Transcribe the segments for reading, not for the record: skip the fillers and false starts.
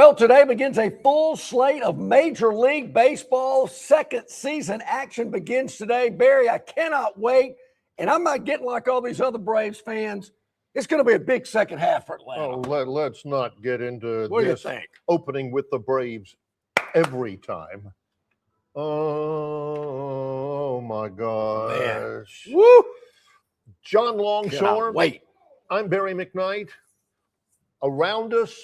Well, today begins a full slate of Major League Baseball. Second season action begins today. Barry, I cannot wait. And I'm not getting like all these other Braves fans. It's going to be a big second half for Atlanta. Oh, let's not get into What this do you think? Opening with the Braves every time. Oh, my gosh. Man. Woo! John Longshore. Cannot wait. I'm Barry McKnight. Around us,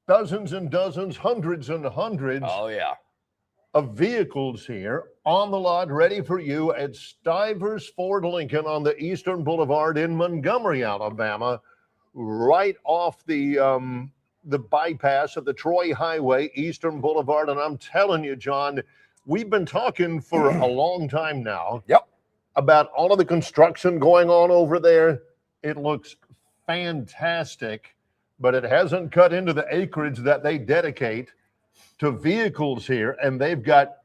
dozens and dozens, hundreds and hundreds of vehicles here on the lot, ready for you at Stivers Ford Lincoln on the Eastern Boulevard in Montgomery, Alabama, right off the bypass of the Troy Highway, Eastern Boulevard. And I'm telling you, John, we've been talking for a long time now about all of the construction going on over there. It looks fantastic, but it hasn't cut into the acreage that they dedicate to vehicles here. And they've got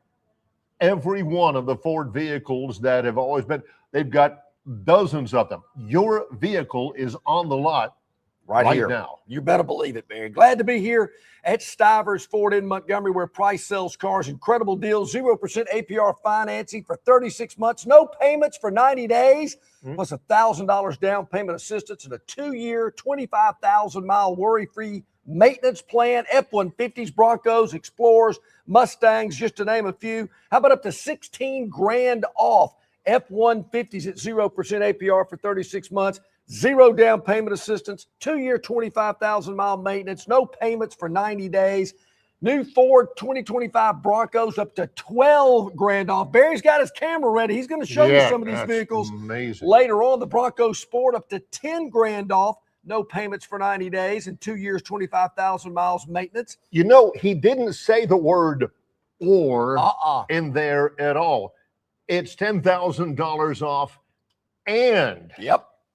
every one of the Ford vehicles that have always been, they've got dozens of them. Your vehicle is on the lot right here now. You better believe it, Barry. Glad to be here at Stivers Ford in Montgomery, where price sells cars. Incredible deals, 0% APR financing for 36 months, no payments for 90 days, plus $1,000 down payment assistance and a 2-year, 25,000-mile worry-free maintenance plan. F-150s, Broncos, Explorers, Mustangs, just to name a few. How about up to $16,000 off F-150s at 0% APR for 36 months? Zero down payment assistance, 2-year, 25,000-mile maintenance, no payments for 90 days. New Ford 2025 Broncos up to $12,000 off. Barry's got his camera ready. He's going to show you some of these vehicles later on. The Broncos Sport up to $10,000 off, no payments for 90 days, and 2 years, 25,000 miles maintenance. You know, he didn't say the word or in there at all. It's $10,000 off and.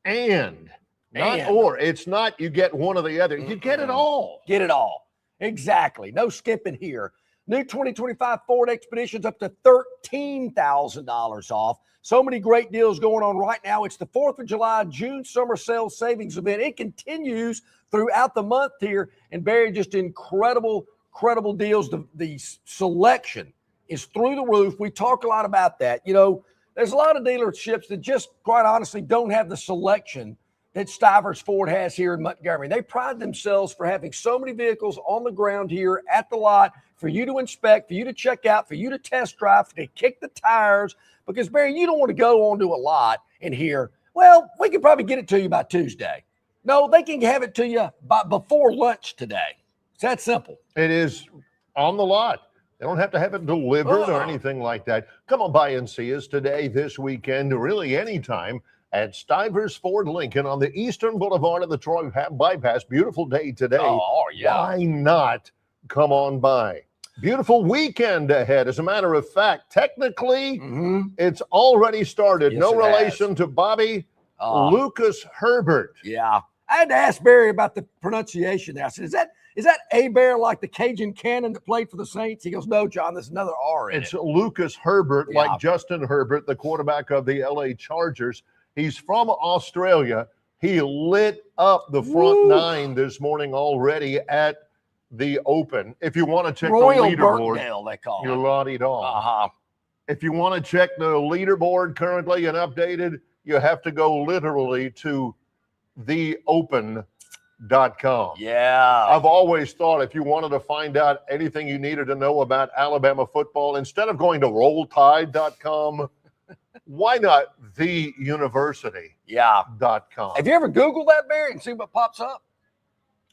And, not or. It's not you get one or the other. You get it all. Get it all. Exactly. No skipping here. New 2025 Ford Expeditions up to $13,000 off. So many great deals going on right now. It's the 4th of July, June summer sales savings event. It continues throughout the month here. And Barry, just incredible deals. The selection is through the roof. We talk a lot about that. You know, there's a lot of dealerships that just, quite honestly, don't have the selection that Stivers Ford has here in Montgomery. They pride themselves for having so many vehicles on the ground here at the lot for you to inspect, for you to check out, for you to test drive, to kick the tires. Because, Barry, you don't want to go onto a lot and hear, well, we can probably get it to you by Tuesday. No, they can have it to you before lunch today. It's that simple. It is on the lot. They don't have to have it delivered or anything like that. Come on by and see us today, this weekend, really anytime at Stivers Ford Lincoln on the Eastern Boulevard of the Troy Bypass. Beautiful day today. Why not come on by? Beautiful weekend ahead. As a matter of fact, technically, it's already started. Yes, no relation to Bobby Lucas Herbert. Yeah. I had to ask Barry about the pronunciation there. I said, is that A-Bear like the Cajun Cannon that played for the Saints? He goes, no, John, there's another R in it. It's Lucas Herbert, like Justin Herbert, the quarterback of the LA Chargers. He's from Australia. He lit up the front nine this morning already at the Open. If you want to check Royal the leaderboard, Burkdale, they call you're la-di-da. If you want to check the leaderboard currently and updated, you have to go literally to theopen.com. Yeah. I've always thought if you wanted to find out anything you needed to know about Alabama football, instead of going to rolltide.com, why not theuniversity.com? Have you ever Googled that, Barry, and see what pops up?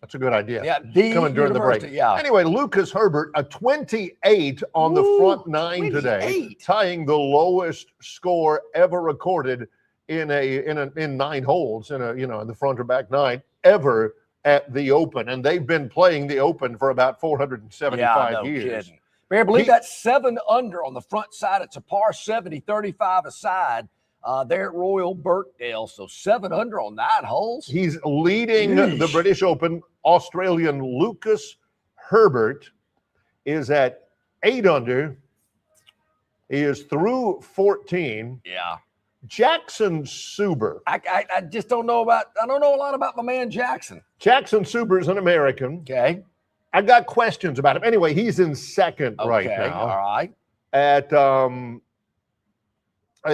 That's a good idea. Yeah, coming during the break. Anyway, Lucas Herbert, a 28 on the front nine today, tying the lowest score ever recorded in 9 holes in the front or back nine ever at the Open. And they've been playing the Open for about 475 years. Kidding. Barry, I believe that's 7 under on the front side. It's a par 70, 35 aside. There at Royal Burkdale. So 7 under on 9 holes. He's leading the British Open. Australian Lucas Herbert is at 8 under. He is through 14. Yeah. Jackson Suber. I just don't know a lot about my man Jackson. Jackson Suber is an American. Okay. I got questions about him. Anyway, he's in second right now. All right. At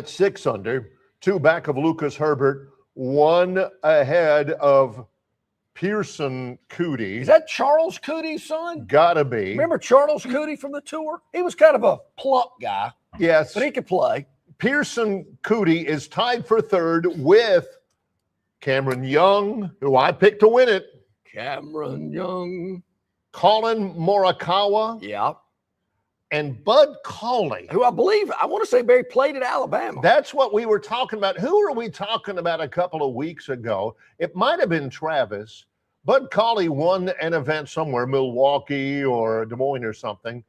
6 under, 2 back of Lucas Herbert, 1 ahead of Pearson Cootie. Is that Charles Cootie's son? Gotta be. Remember Charles Cootie from the tour? He was kind of a plump guy. Yes. But he could play. Pearson Cootie is tied for 3rd with Cameron Young, who I picked to win it. Cameron Young. Colin Morikawa. Yeah. And Bud Cauley. Who I want to say Barry played at Alabama. That's what we were talking about. Who were we talking about a couple of weeks ago? It might have been Travis. Bud Cauley won an event somewhere, Milwaukee or Des Moines or something.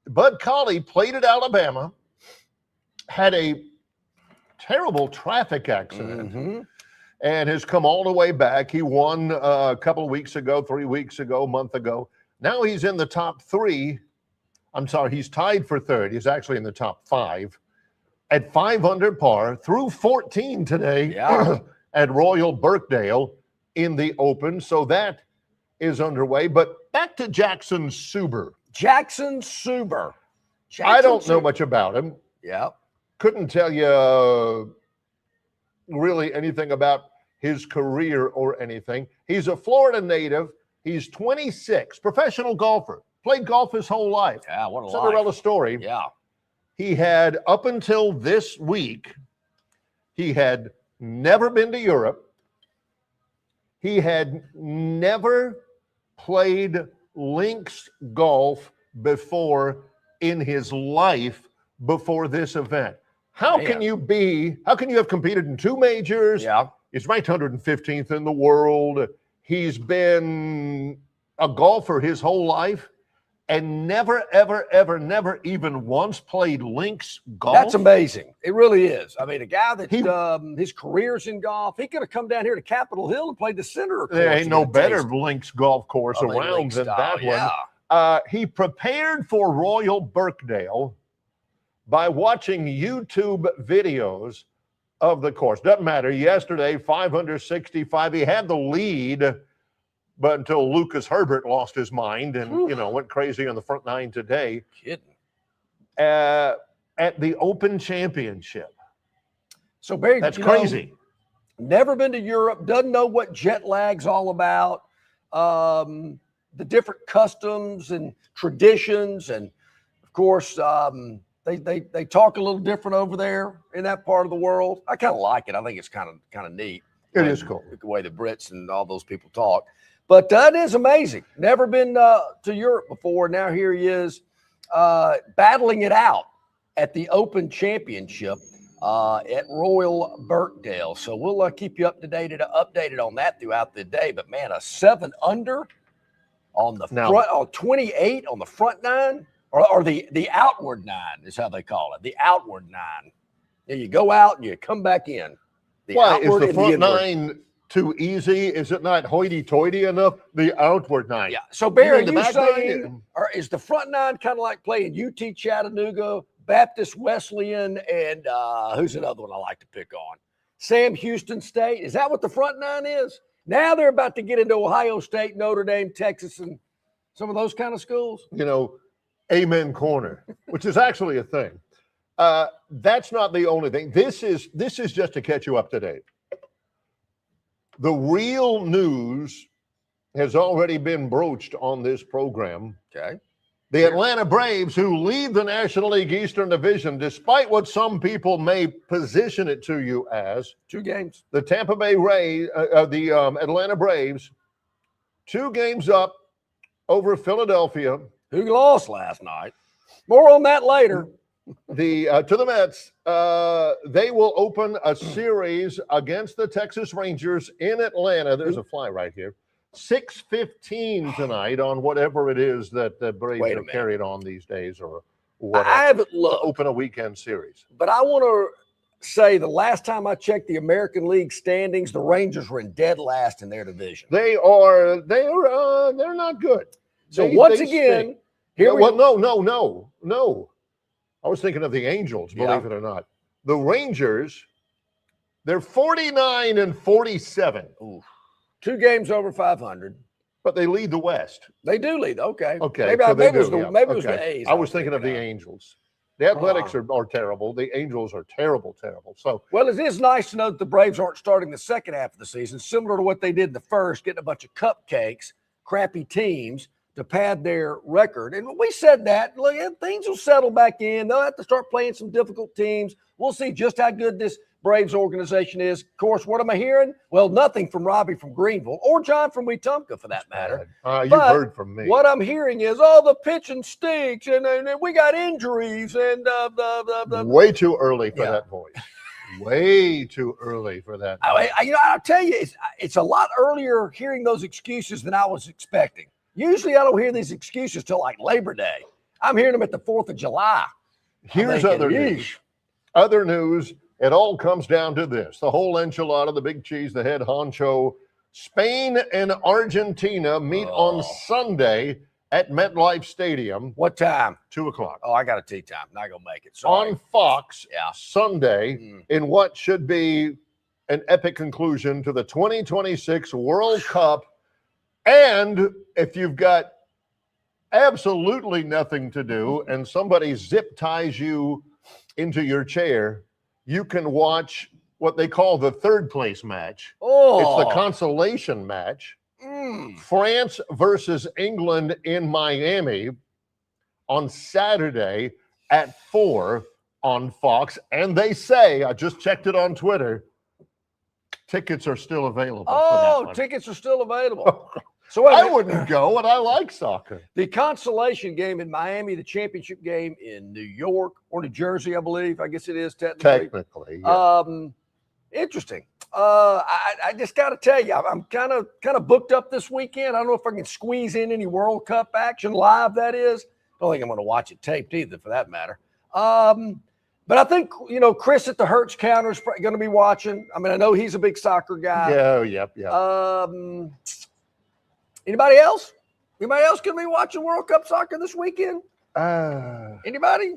Bud Cauley played at Alabama, had a terrible traffic accident, and has come all the way back. He won a couple of weeks ago, 3 weeks ago, a month ago. Now he's in the top 3. I'm sorry, he's tied for 3rd. He's actually in the top 5 at 5 under par through 14 today at Royal Birkdale in the Open. So that is underway. But back to Jackson Suber. I don't know much about him. Yeah. Couldn't tell you really anything about his career or anything. He's a Florida native. He's 26, professional golfer. Played golf his whole life. Yeah, what a Cinderella story. Yeah. He had, up until this week, he had never been to Europe. He had never played links golf before in his life before this event. How can you have competed in 2 majors? Yeah. He's ranked 115th in the world. He's been a golfer his whole life and never, ever, ever, never even once played links golf. That's amazing. It really is. I mean, a guy that his career's in golf, he could have come down here to Capitol Hill and played the center. There ain't no better links golf course around than that one. He prepared for Royal Birkdale by watching YouTube videos of the course. Doesn't matter. Yesterday, 5 under 65. He had the lead, but until Lucas Herbert lost his mind and, went crazy on the front 9 today. Kidding. At the Open Championship. So, Barry, that's crazy. Never been to Europe, doesn't know what jet lag's all about, the different customs and traditions. And, of course, they talk a little different over there in that part of the world. I kind of like it. I think it's kind of neat. It is cool. The way the Brits and all those people talk. But that is amazing. Never been to Europe before. Now here he is battling it out at the Open Championship at Royal Birkdale. So we'll keep you updated on that throughout the day. But, man, a 7 under on the front, 28 on the front 9, or the outward 9 is how they call it, the outward 9. And you go out and you come back in. Why is the front 9 too easy? Is it not hoity-toity enough? The outward 9. Yeah. So, Barry, are you saying, or is the front 9 kind of like playing UT Chattanooga, Baptist Wesleyan, and who's another one I like to pick on? Sam Houston State. Is that what the front 9 is? Now they're about to get into Ohio State, Notre Dame, Texas, and some of those kind of schools. Amen corner, which is actually a thing. That's not the only thing. This is just to catch you up to date. The real news has already been broached on this program. Okay. The Atlanta Braves, who lead the National League Eastern Division, despite what some people may position it to you as. 2 games. The Tampa Bay Rays, the Atlanta Braves, 2 games up over Philadelphia. Who lost last night. More on that later. To the Mets, they will open a series against the Texas Rangers in Atlanta. There's a fly right here. 6:15 tonight on whatever it is that the Braves are carried on these days, or whatever. I haven't looked. To open a weekend series. But I want to say the last time I checked the American League standings, the Rangers were in dead last in their division. They're not good. So once again, here we go. No. I was thinking of the Angels, believe it or not. The Rangers, they're 49 and 47. Ooh. 2 games over 500. But they lead the West. They do lead. Okay. Okay. Maybe, So maybe, it was the A's. I was thinking of the Angels. The Athletics are terrible. The Angels are terrible. So, well, it is nice to know that the Braves aren't starting the second half of the season, similar to what they did in the first, getting a bunch of cupcakes, crappy teams to pad their record. And we said that, look, things will settle back in. They'll have to start playing some difficult teams. We'll see just how good this Braves organization is. Of course, what am I hearing? Well, nothing from Robbie from Greenville or John from Wetumpka for that matter. You've heard from me. What I'm hearing is, the pitching stinks and we got injuries and way too early for that voice. Way too early for that. I'll tell you, it's a lot earlier hearing those excuses than I was expecting. Usually I don't hear these excuses till like Labor Day. I'm hearing them at the 4th of July. Here's other news. Other news. It all comes down to this. The whole enchilada, the big cheese, the head honcho. Spain and Argentina meet on Sunday at MetLife Stadium. What time? 2:00. Oh, I got a tea time. Not going to make it. Sorry. On Fox Sunday in what should be an epic conclusion to the 2026 World Cup. And if you've got absolutely nothing to do and somebody zip ties you into your chair, you can watch what they call the third place match. It's the consolation match. France versus England in Miami on Saturday at 4 on Fox. And they say, I just checked it on Twitter, tickets are still available. Tickets are still available. So I wouldn't go, and I like soccer. The consolation game in Miami, the championship game in New York or New Jersey, I believe. I guess it is technically. Yeah. Interesting. I just got to tell you, I'm kind of booked up this weekend. I don't know if I can squeeze in any World Cup action live. That is, I don't think I'm going to watch it taped either, for that matter. But I think Chris at the Hertz counter is going to be watching. I mean, I know he's a big soccer guy. Yeah. Anybody else? Anybody else going to be watching World Cup soccer this weekend? Anybody?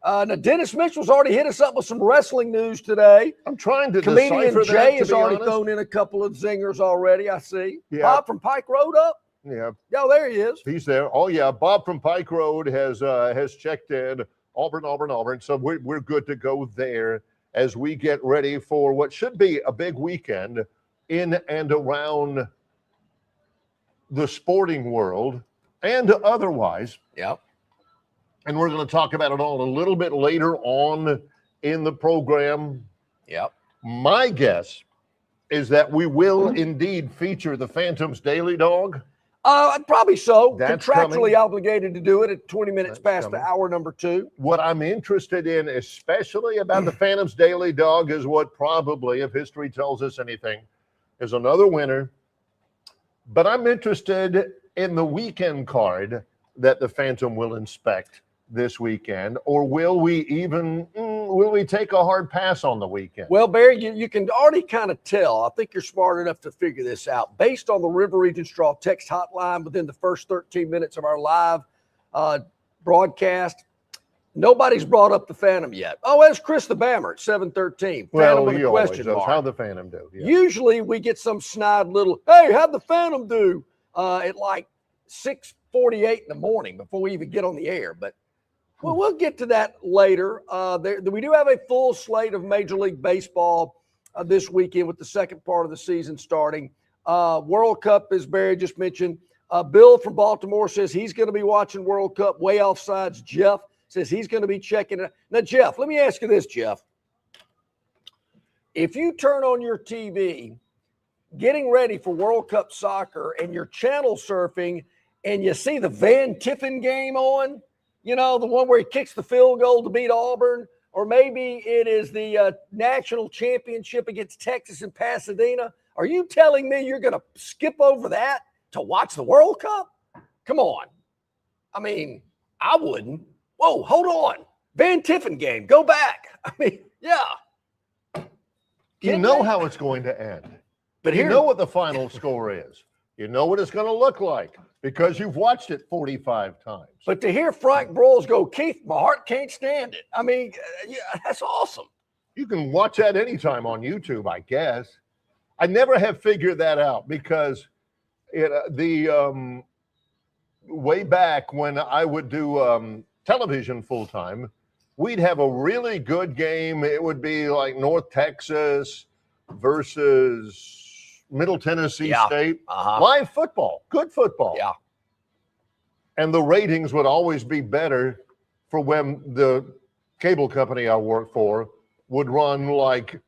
Now, Dennis Mitchell's already hit us up with some wrestling news today. I'm trying to Comedian decipher Jay that, has already thrown in a couple of zingers already, I see. Yeah. Bob from Pike Road up? Yeah. Yeah, there he is. He's there. Oh, yeah. Bob from Pike Road has checked in. Auburn. So we're good to go there as we get ready for what should be a big weekend in and around the sporting world and otherwise. Yep. And we're going to talk about it all a little bit later on in the program. Yep. My guess is that we will indeed feature the Phantom's Daily Dog. Probably so. That's contractually coming. Obligated to do it at 20 minutes past the hour number 2. What I'm interested in, especially about the Phantom's Daily Dog, is what probably, if history tells us anything, is another winner. But I'm interested in the weekend card that the Phantom will inspect this weekend, or will we take a hard pass on the weekend? Well, Barry, you can already kind of tell. I think you're smart enough to figure this out. Based on the River Region Straw text hotline within the first 13 minutes of our live broadcast, nobody's brought up the Phantom yet. Oh, that's Chris the Bammer at 7:13. Phantom with a question mark. How'd the Phantom do? Yeah. Usually we get some snide little, hey, how'd the Phantom do at like 6:48 in the morning before we even get on the air. But well, we'll get to that later. We do have a full slate of Major League Baseball this weekend with the second part of the season starting. World Cup, as Barry just mentioned. Bill from Baltimore says he's going to be watching World Cup. Way offsides. Jeff says he's going to be checking it. Now, Jeff, let me ask you this, Jeff. If you turn on your TV, getting ready for World Cup soccer, and you're channel surfing, and you see the Van Tiffen game on, you know, the one where he kicks the field goal to beat Auburn, or maybe it is the national championship against Texas in Pasadena. Are you telling me you're going to skip over that to watch the World Cup? Come on. I mean, I wouldn't. Whoa, hold on. Van Tiffen game. Go back. I mean, yeah. You know how it's going to end. But you know what the final score is. You know what it's going to look like because you've watched it 45 times. But to hear Frank Broyles go, Keith, my heart can't stand it. I mean, yeah, that's awesome. You can watch that anytime on YouTube, I guess. I never have figured that out because Way back when I would do television full time, we'd have a really good game. It would be like North Texas versus Middle Tennessee State. Live football, good football. Yeah. And the ratings would always be better for when the cable company I work for would run like,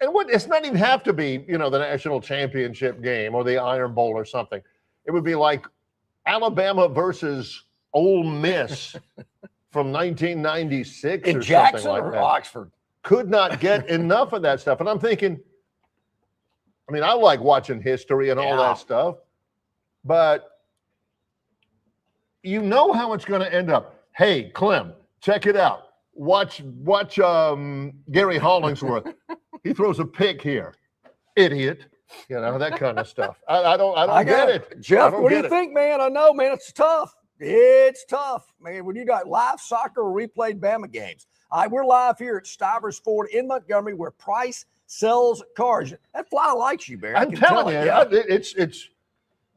and it's not even have to be, the national championship game or the Iron Bowl or something. It would be like Alabama versus Ole Miss from 1996 in or Jackson something like or that. Oxford. Could not get enough of that stuff. And I'm thinking, I like watching history and all that stuff, but you know how it's going to end up. Hey, Clem, check it out. Watch Gary Hollingsworth. He throws a pick here. Idiot. That kind of stuff. I don't get it. Jeff, what do you think, man? I know, man, it's tough. It's tough, man, when you got live soccer or replayed Bama games. All right, we're live here at Stivers Ford in Montgomery where Price sells cars. That fly likes you, Barry. I'm telling you, it's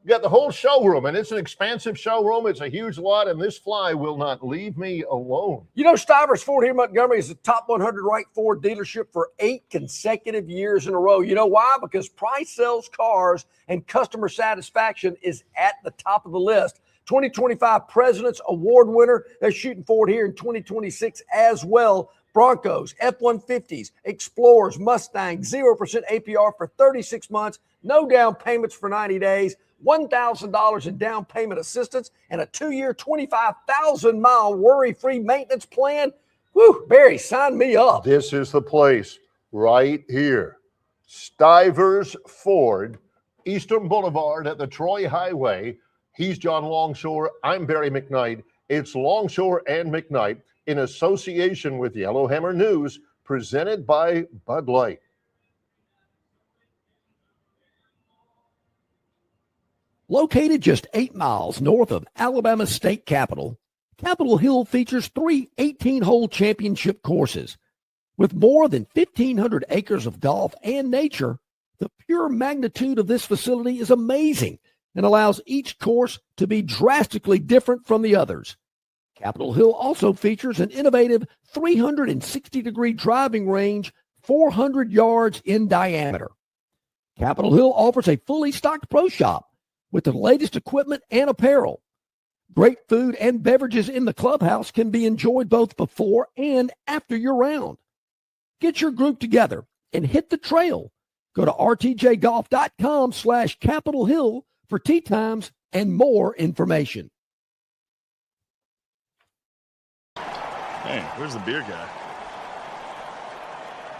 you got the whole showroom, and it's an expansive showroom. It's a huge lot, and this fly will not leave me alone. Stivers Ford here in Montgomery is the top 100 ranked Ford dealership for 8 consecutive years in a row. You know why? Because Price sells cars, and customer satisfaction is at the top of the list. 2025 President's Award winner. They're shooting forward here in 2026 as well. Broncos, F-150s, Explorers, Mustangs, 0% APR for 36 months, no down payments for 90 days, $1,000 in down payment assistance, and a 2-year, 25,000-mile worry-free maintenance plan. Whew, Barry, sign me up. This is the place right here. Stivers Ford, Eastern Boulevard at the Troy Highway. He's John Longshore. I'm Barry McKnight. It's Longshore and McKnight in association with Yellowhammer News, presented by Bud Light. Located just 8 miles north of Alabama's state capital, Capitol Hill features 3 18-hole championship courses. With more than 1,500 acres of golf and nature, the pure magnitude of this facility is amazing and allows each course to be drastically different from the others. Capitol Hill also features an innovative 360-degree driving range, 400 yards in diameter. Capitol Hill offers a fully stocked pro shop with the latest equipment and apparel. Great food and beverages in the clubhouse can be enjoyed both before and after your round. Get your group together and hit the trail. Go to rtjgolf.com/Capitol Hill for tee times and more information. Hey, where's the beer guy?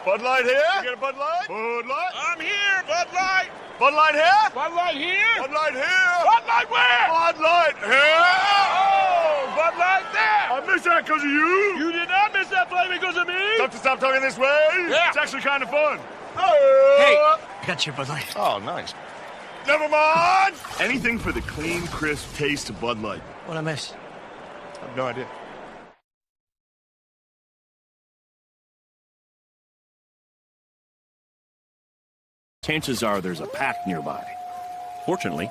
Bud Light here? You got a Bud Light? Bud Light? I'm here, Bud Light. Bud Light here? Bud Light here? Bud Light here? Bud Light where? Bud Light here? Oh, Bud Light there. I missed that because of you. You did not miss that play because of me. Tough to stop talking this way? Yeah. It's actually kind of fun. Hey, I got your Bud Light. Oh, nice. Never mind. Anything for the clean, crisp taste of Bud Light. What'd I miss? I have no idea. Chances are there's a pack nearby. Fortunately,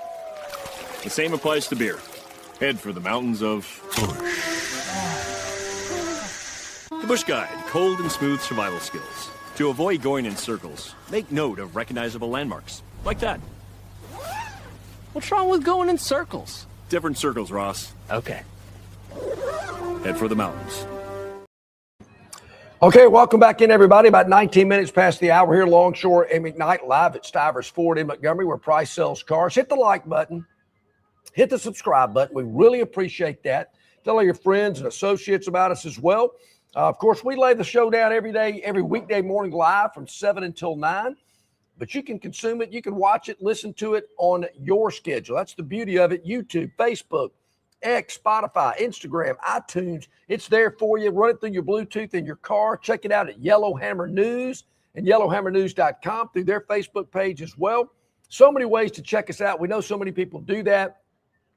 the same applies to beer. Head for the mountains of Bush. The Bush Guide, cold and smooth survival skills. To avoid going in circles, make note of recognizable landmarks, like that. What's wrong with going in circles? Different circles, Ross. Okay. Head for the mountains. Okay, welcome back in, everybody. About 19 minutes past the hour here, Longshore and McKnight live at Stivers Ford in Montgomery, where Price sells cars. Hit the like button. Hit the subscribe button. We really appreciate that. Tell all your friends and associates about us as well. Of course, we lay the show down every day, every weekday morning live from 7 until 9. But you can consume it. You can watch it, listen to it on your schedule. That's the beauty of it. YouTube, Facebook, X, Spotify, Instagram, iTunes. It's there for you. Run it through your Bluetooth in your car. Check it out at Yellowhammer News and yellowhammernews.com through their Facebook page as well. So many ways to check us out. We know so many people do that,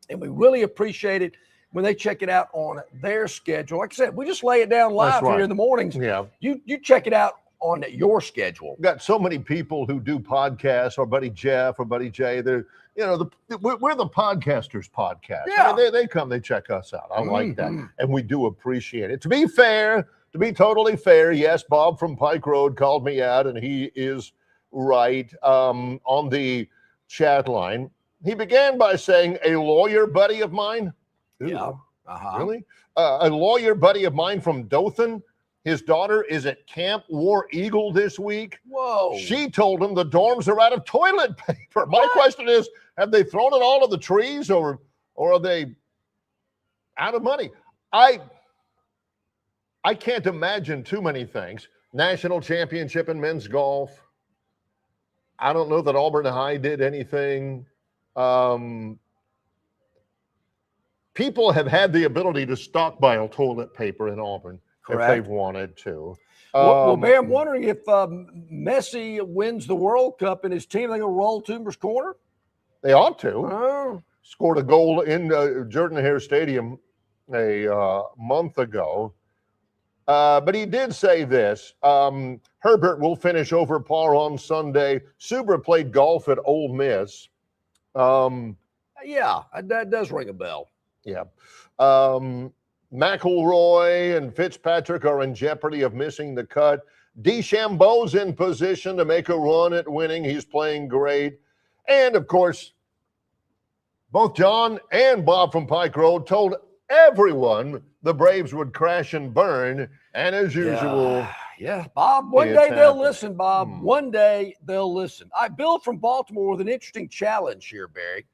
and we really appreciate it when they check it out on their schedule. Like I said, we just lay it down live here in the mornings. Yeah. You check it out on your schedule? Got so many people who do podcasts. Our buddy Jeff, our buddy Jay. They're, we're the podcasters podcast. Yeah. I mean, they come, they check us out. I like that, and we do appreciate it. To be fair, to be totally fair, yes, Bob from Pike Road called me out, and he is right. On the chat line, he began by saying, "A lawyer buddy of mine." Ooh, Yeah. really? A lawyer buddy of mine from Dothan. His daughter is at Camp War Eagle this week. Whoa. She told him the dorms are out of toilet paper. My question is, have they thrown it all to the trees, or are they out of money? I can't imagine too many things. National championship in men's golf. I don't know that Auburn High did anything. People have had the ability to stockpile toilet paper in Auburn. Correct. If they've wanted to. Well, Bear, I'm wondering if Messi wins the World Cup and his team, they going to roll Toomer's Corner? They ought to. Oh. Scored a goal in Jordan-Hare Stadium a month ago. But he did say this. Herbert will finish over par on Sunday. Subra played golf at Ole Miss. Yeah, that does ring a bell. Yeah. McIlroy and Fitzpatrick are in jeopardy of missing the cut. DeChambeau's in position to make a run at winning. He's playing great. And, of course, both John and Bob from Pike Road told everyone the Braves would crash and burn. And as usual. Yeah, Bob, one day they'll listen, Bob. One day they'll listen. Bill from Baltimore with an interesting challenge here, Barry.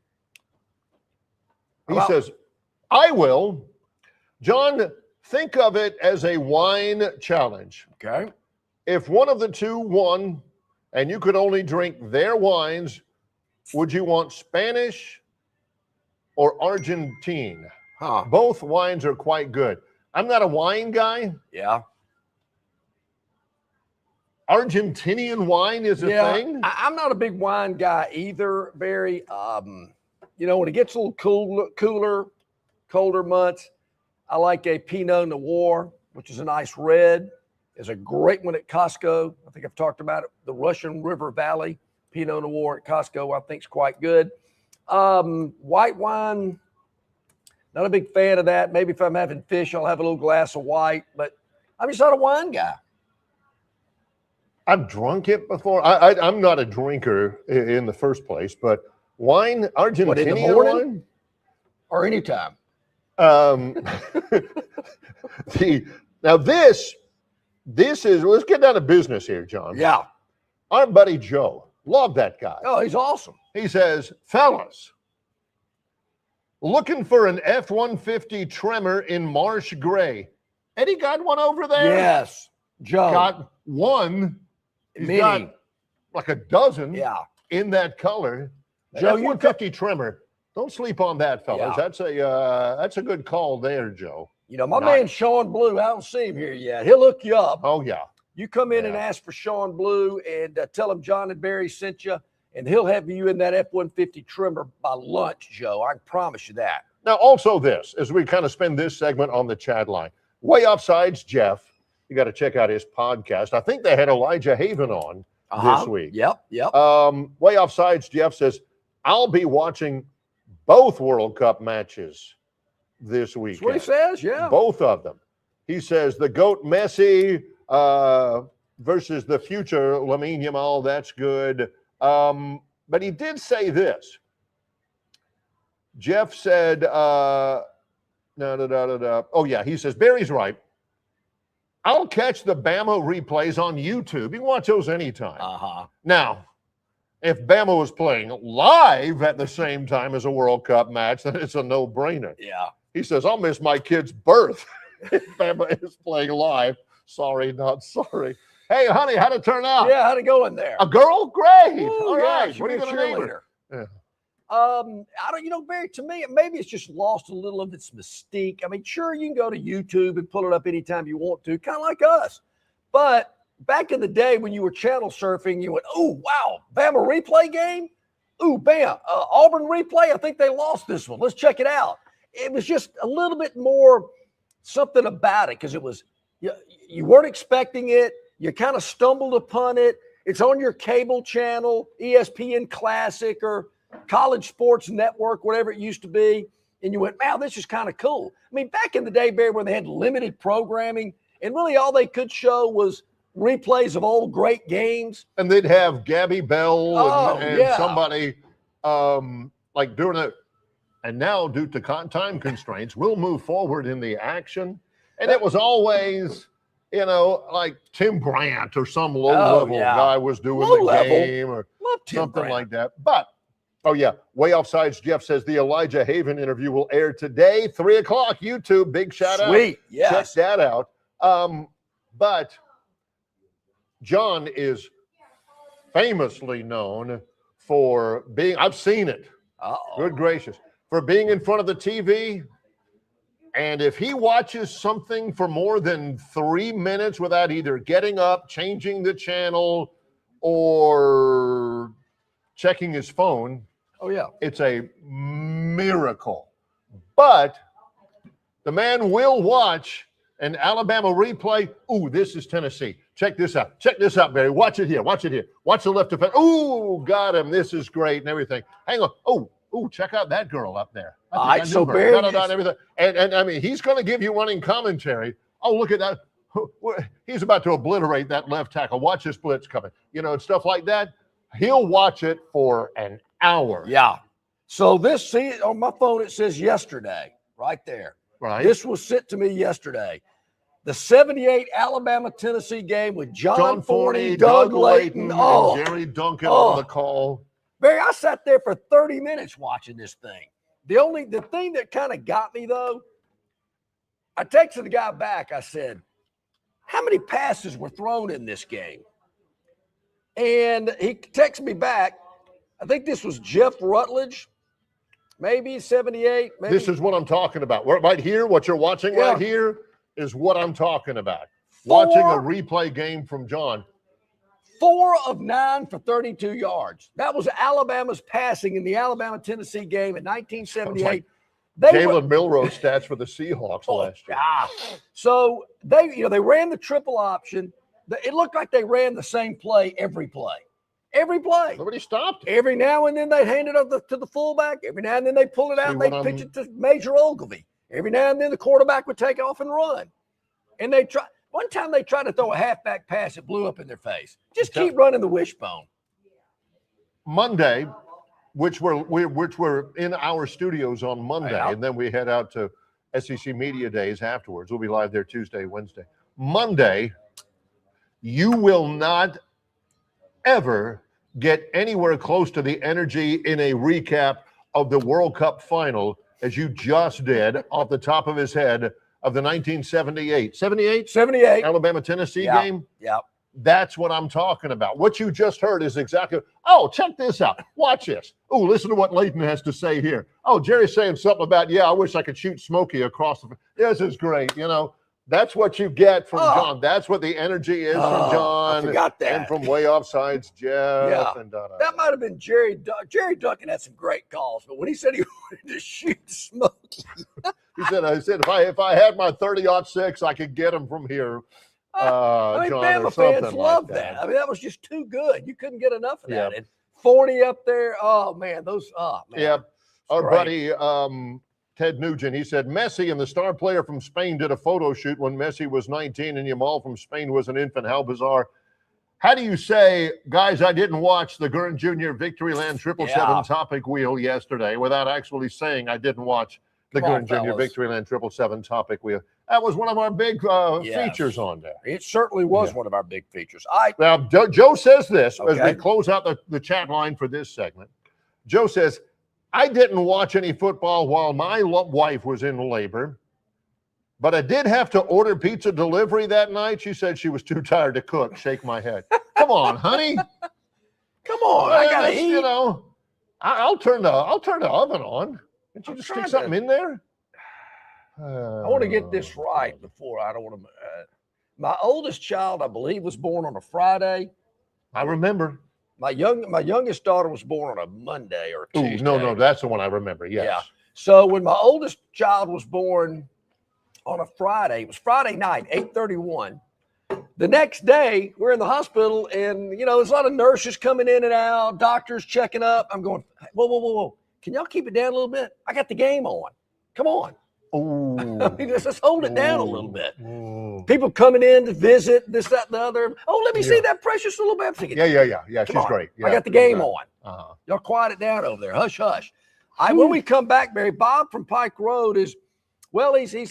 He says, I will. John, think of it as a wine challenge. Okay. If one of the two won and you could only drink their wines, would you want Spanish or Argentine? Huh. Both wines are quite good. I'm not a wine guy. Yeah. Argentinian wine is a thing. I'm not a big wine guy either, Barry. When it gets a little colder months, I like a Pinot Noir, which is a nice red. It's a great one at Costco. I think I've talked about it. The Russian River Valley Pinot Noir at Costco, I think is quite good. White wine, not a big fan of that. Maybe if I'm having fish, I'll have a little glass of white, but I'm just not a wine guy. I've drunk it before. I'm not a drinker in the first place, but wine, Argentinian wine? Or anytime. Now this is, let's get down to business here, John. Yeah. Our buddy Joe, love that guy. Oh, he's awesome. He says, fellas, looking for an F-150 Tremor in Marsh Gray. Eddie got one over there? Yes. Joe. Got one. He's got like a dozen in that color. Joe, F-150 Tremor. Don't sleep on that, fellas. Yeah. That's a good call there, Joe. My man Sean Blue, I don't see him here yet. He'll look you up. Oh, yeah. You come in and ask for Sean Blue and tell him John and Barry sent you, and he'll have you in that F-150 Tremor by lunch, Joe. I can promise you that. Now, also this, as we kind of spend this segment on the chat line, Way Offsides Jeff, you got to check out his podcast. I think they had Elijah Haven on this week. Yep. Way Offsides Jeff says, I'll be watching both World Cup matches this weekend. That's what he says, yeah. Both of them. He says the GOAT Messi versus the future Lamine Yamal, that's good. But he did say this. Jeff said, oh yeah, he says, Barry's right. I'll catch the Bama replays on YouTube. You can watch those anytime. Now, if Bama was playing live at the same time as a World Cup match, then it's a no-brainer. Yeah. He says, I'll miss my kid's birth if Bama is playing live. Sorry, not sorry. Hey, honey, how'd it turn out? Yeah, how'd it go in there? A girl? Great. Ooh, all right. Yeah, what are you going to name her? Yeah. I don't, Barry, to me, maybe it's just lost a little of its mystique. I mean, sure, you can go to YouTube and pull it up anytime you want to, kind of like us. But back in the day when you were channel surfing, you went, oh, wow, Bama replay game? Ooh, bam, Auburn replay? I think they lost this one. Let's check it out. It was just a little bit more something about it because it was, you weren't expecting it. You kind of stumbled upon it. It's on your cable channel, ESPN Classic or College Sports Network, whatever it used to be. And you went, wow, this is kind of cool. I mean, back in the day, Barry, where they had limited programming and really all they could show was replays of old great games. And they'd have Gabby Bell and somebody like doing it. And now, due to time constraints, we'll move forward in the action. And it was always, you know, like Tim Brandt or some low-level guy was doing game or something like that. But, way offsides. Jeff says the Elijah Haven interview will air today, 3 o'clock, YouTube. Big shout out. Sweet, yes. Check that out. But John is famously known for being, I've seen it. Good gracious. For being in front of the TV, and if he watches something for more than 3 minutes without either getting up, changing the channel, or checking his phone, it's a miracle. But the man will watch an Alabama replay. Ooh, this is Tennessee. Check this out. Check this out, Barry. Watch it here. Watch it here. Watch the left defense. Ooh, got him. This is great and everything. Hang on. Oh, check out that girl up there. All right, so Barry, and everything. And I mean, he's going to give you running commentary. Oh, look at that. He's about to obliterate that left tackle. Watch his blitz coming. You know, and stuff like that. He'll watch it for an hour. Yeah. So this, see, on my phone, it says yesterday, right there. Right. This was sent to me yesterday. The 78 Alabama-Tennessee game with John Forney, Doug Layton, Jerry Duncan on the call. Barry, I sat there for 30 minutes watching this thing. The thing that kind of got me, though, I texted the guy back. I said, how many passes were thrown in this game? And he texted me back. I think this was Jeff Rutledge, maybe 78. Maybe. This is what I'm talking about. Right here, what you're watching right here is what I'm talking about. Watching a replay game from John. 4 of 9 for 32 yards. That was Alabama's passing in the Alabama-Tennessee game in 1978. Jalen Milroe stats for the Seahawks last year. So they ran the triple option. It looked like they ran the same play every play. Every play. Nobody stopped. Every now and then they'd hand it up to the fullback. Every now and then they pull it out and they'd pitch it to Major Ogilvy. Every now and then the quarterback would take off and run. And one time they tried to throw a halfback pass, it blew up in their face. Just keep running the wishbone. Monday, which we're in our studios on Monday, and then we head out to SEC Media Days afterwards. We'll be live there Tuesday, Wednesday. Monday, you will not ever get anywhere close to the energy in a recap of the World Cup final as you just did off the top of his head of the 1978 Alabama-Tennessee game. Yeah. That's what I'm talking about. What you just heard is exactly, check this out. Watch this. Oh, listen to what Layton has to say here. Oh, Jerry's saying something about, I wish I could shoot Smokey across the. This is great. You know, that's what you get from John. That's what the energy is from John. I forgot that. And from way offsides, Jeff. Yeah. And that might have been Jerry. Jerry Duncan had some great calls, but when he said he wanted to shoot Smokey. I said, if I had my 30-06, I could get him from here. I mean, John, Bama fans love that. I mean, that was just too good. You couldn't get enough of that. And Forney up there, man. Yeah, our buddy Ted Nugent, he said, Messi and the star player from Spain did a photo shoot when Messi was 19 and Yamal from Spain was an infant. How bizarre. How do you say, guys, I didn't watch the Gurn Jr. Victoryland 777 topic wheel yesterday without actually saying I didn't watch the Gurn Jr. Victoryland 777 topic wheel. That was one of our big features on there. It certainly was one of our big features. Now, Joe says this as we close out the chat line for this segment. Joe says, I didn't watch any football while my wife was in labor, but I did have to order pizza delivery that night. She said she was too tired to cook. Shake my head. Come on, honey. Come on. I gotta eat. You know, I'll turn the oven on. Can't you just stick something in there? I want to get this right before I don't want to. My oldest child, I believe, was born on a Friday. I remember. My youngest daughter was born on a Monday or a Tuesday. No, that's the one I remember. Yes. Yeah. So when my oldest child was born on a Friday, it was Friday night, 8:31. The next day, we're in the hospital, and, there's a lot of nurses coming in and out, doctors checking up. I'm going, whoa. Can y'all keep it down a little bit? I got the game on. Come on. Oh, Let's hold it down a little bit. People coming in to visit, this, that, and the other. Oh, let me see that precious little bit. Thinking, yeah. She's great. Yeah, I got the game on. Y'all quiet it down over there. Hush, hush. When we come back, Barry, Bob from Pike Road he's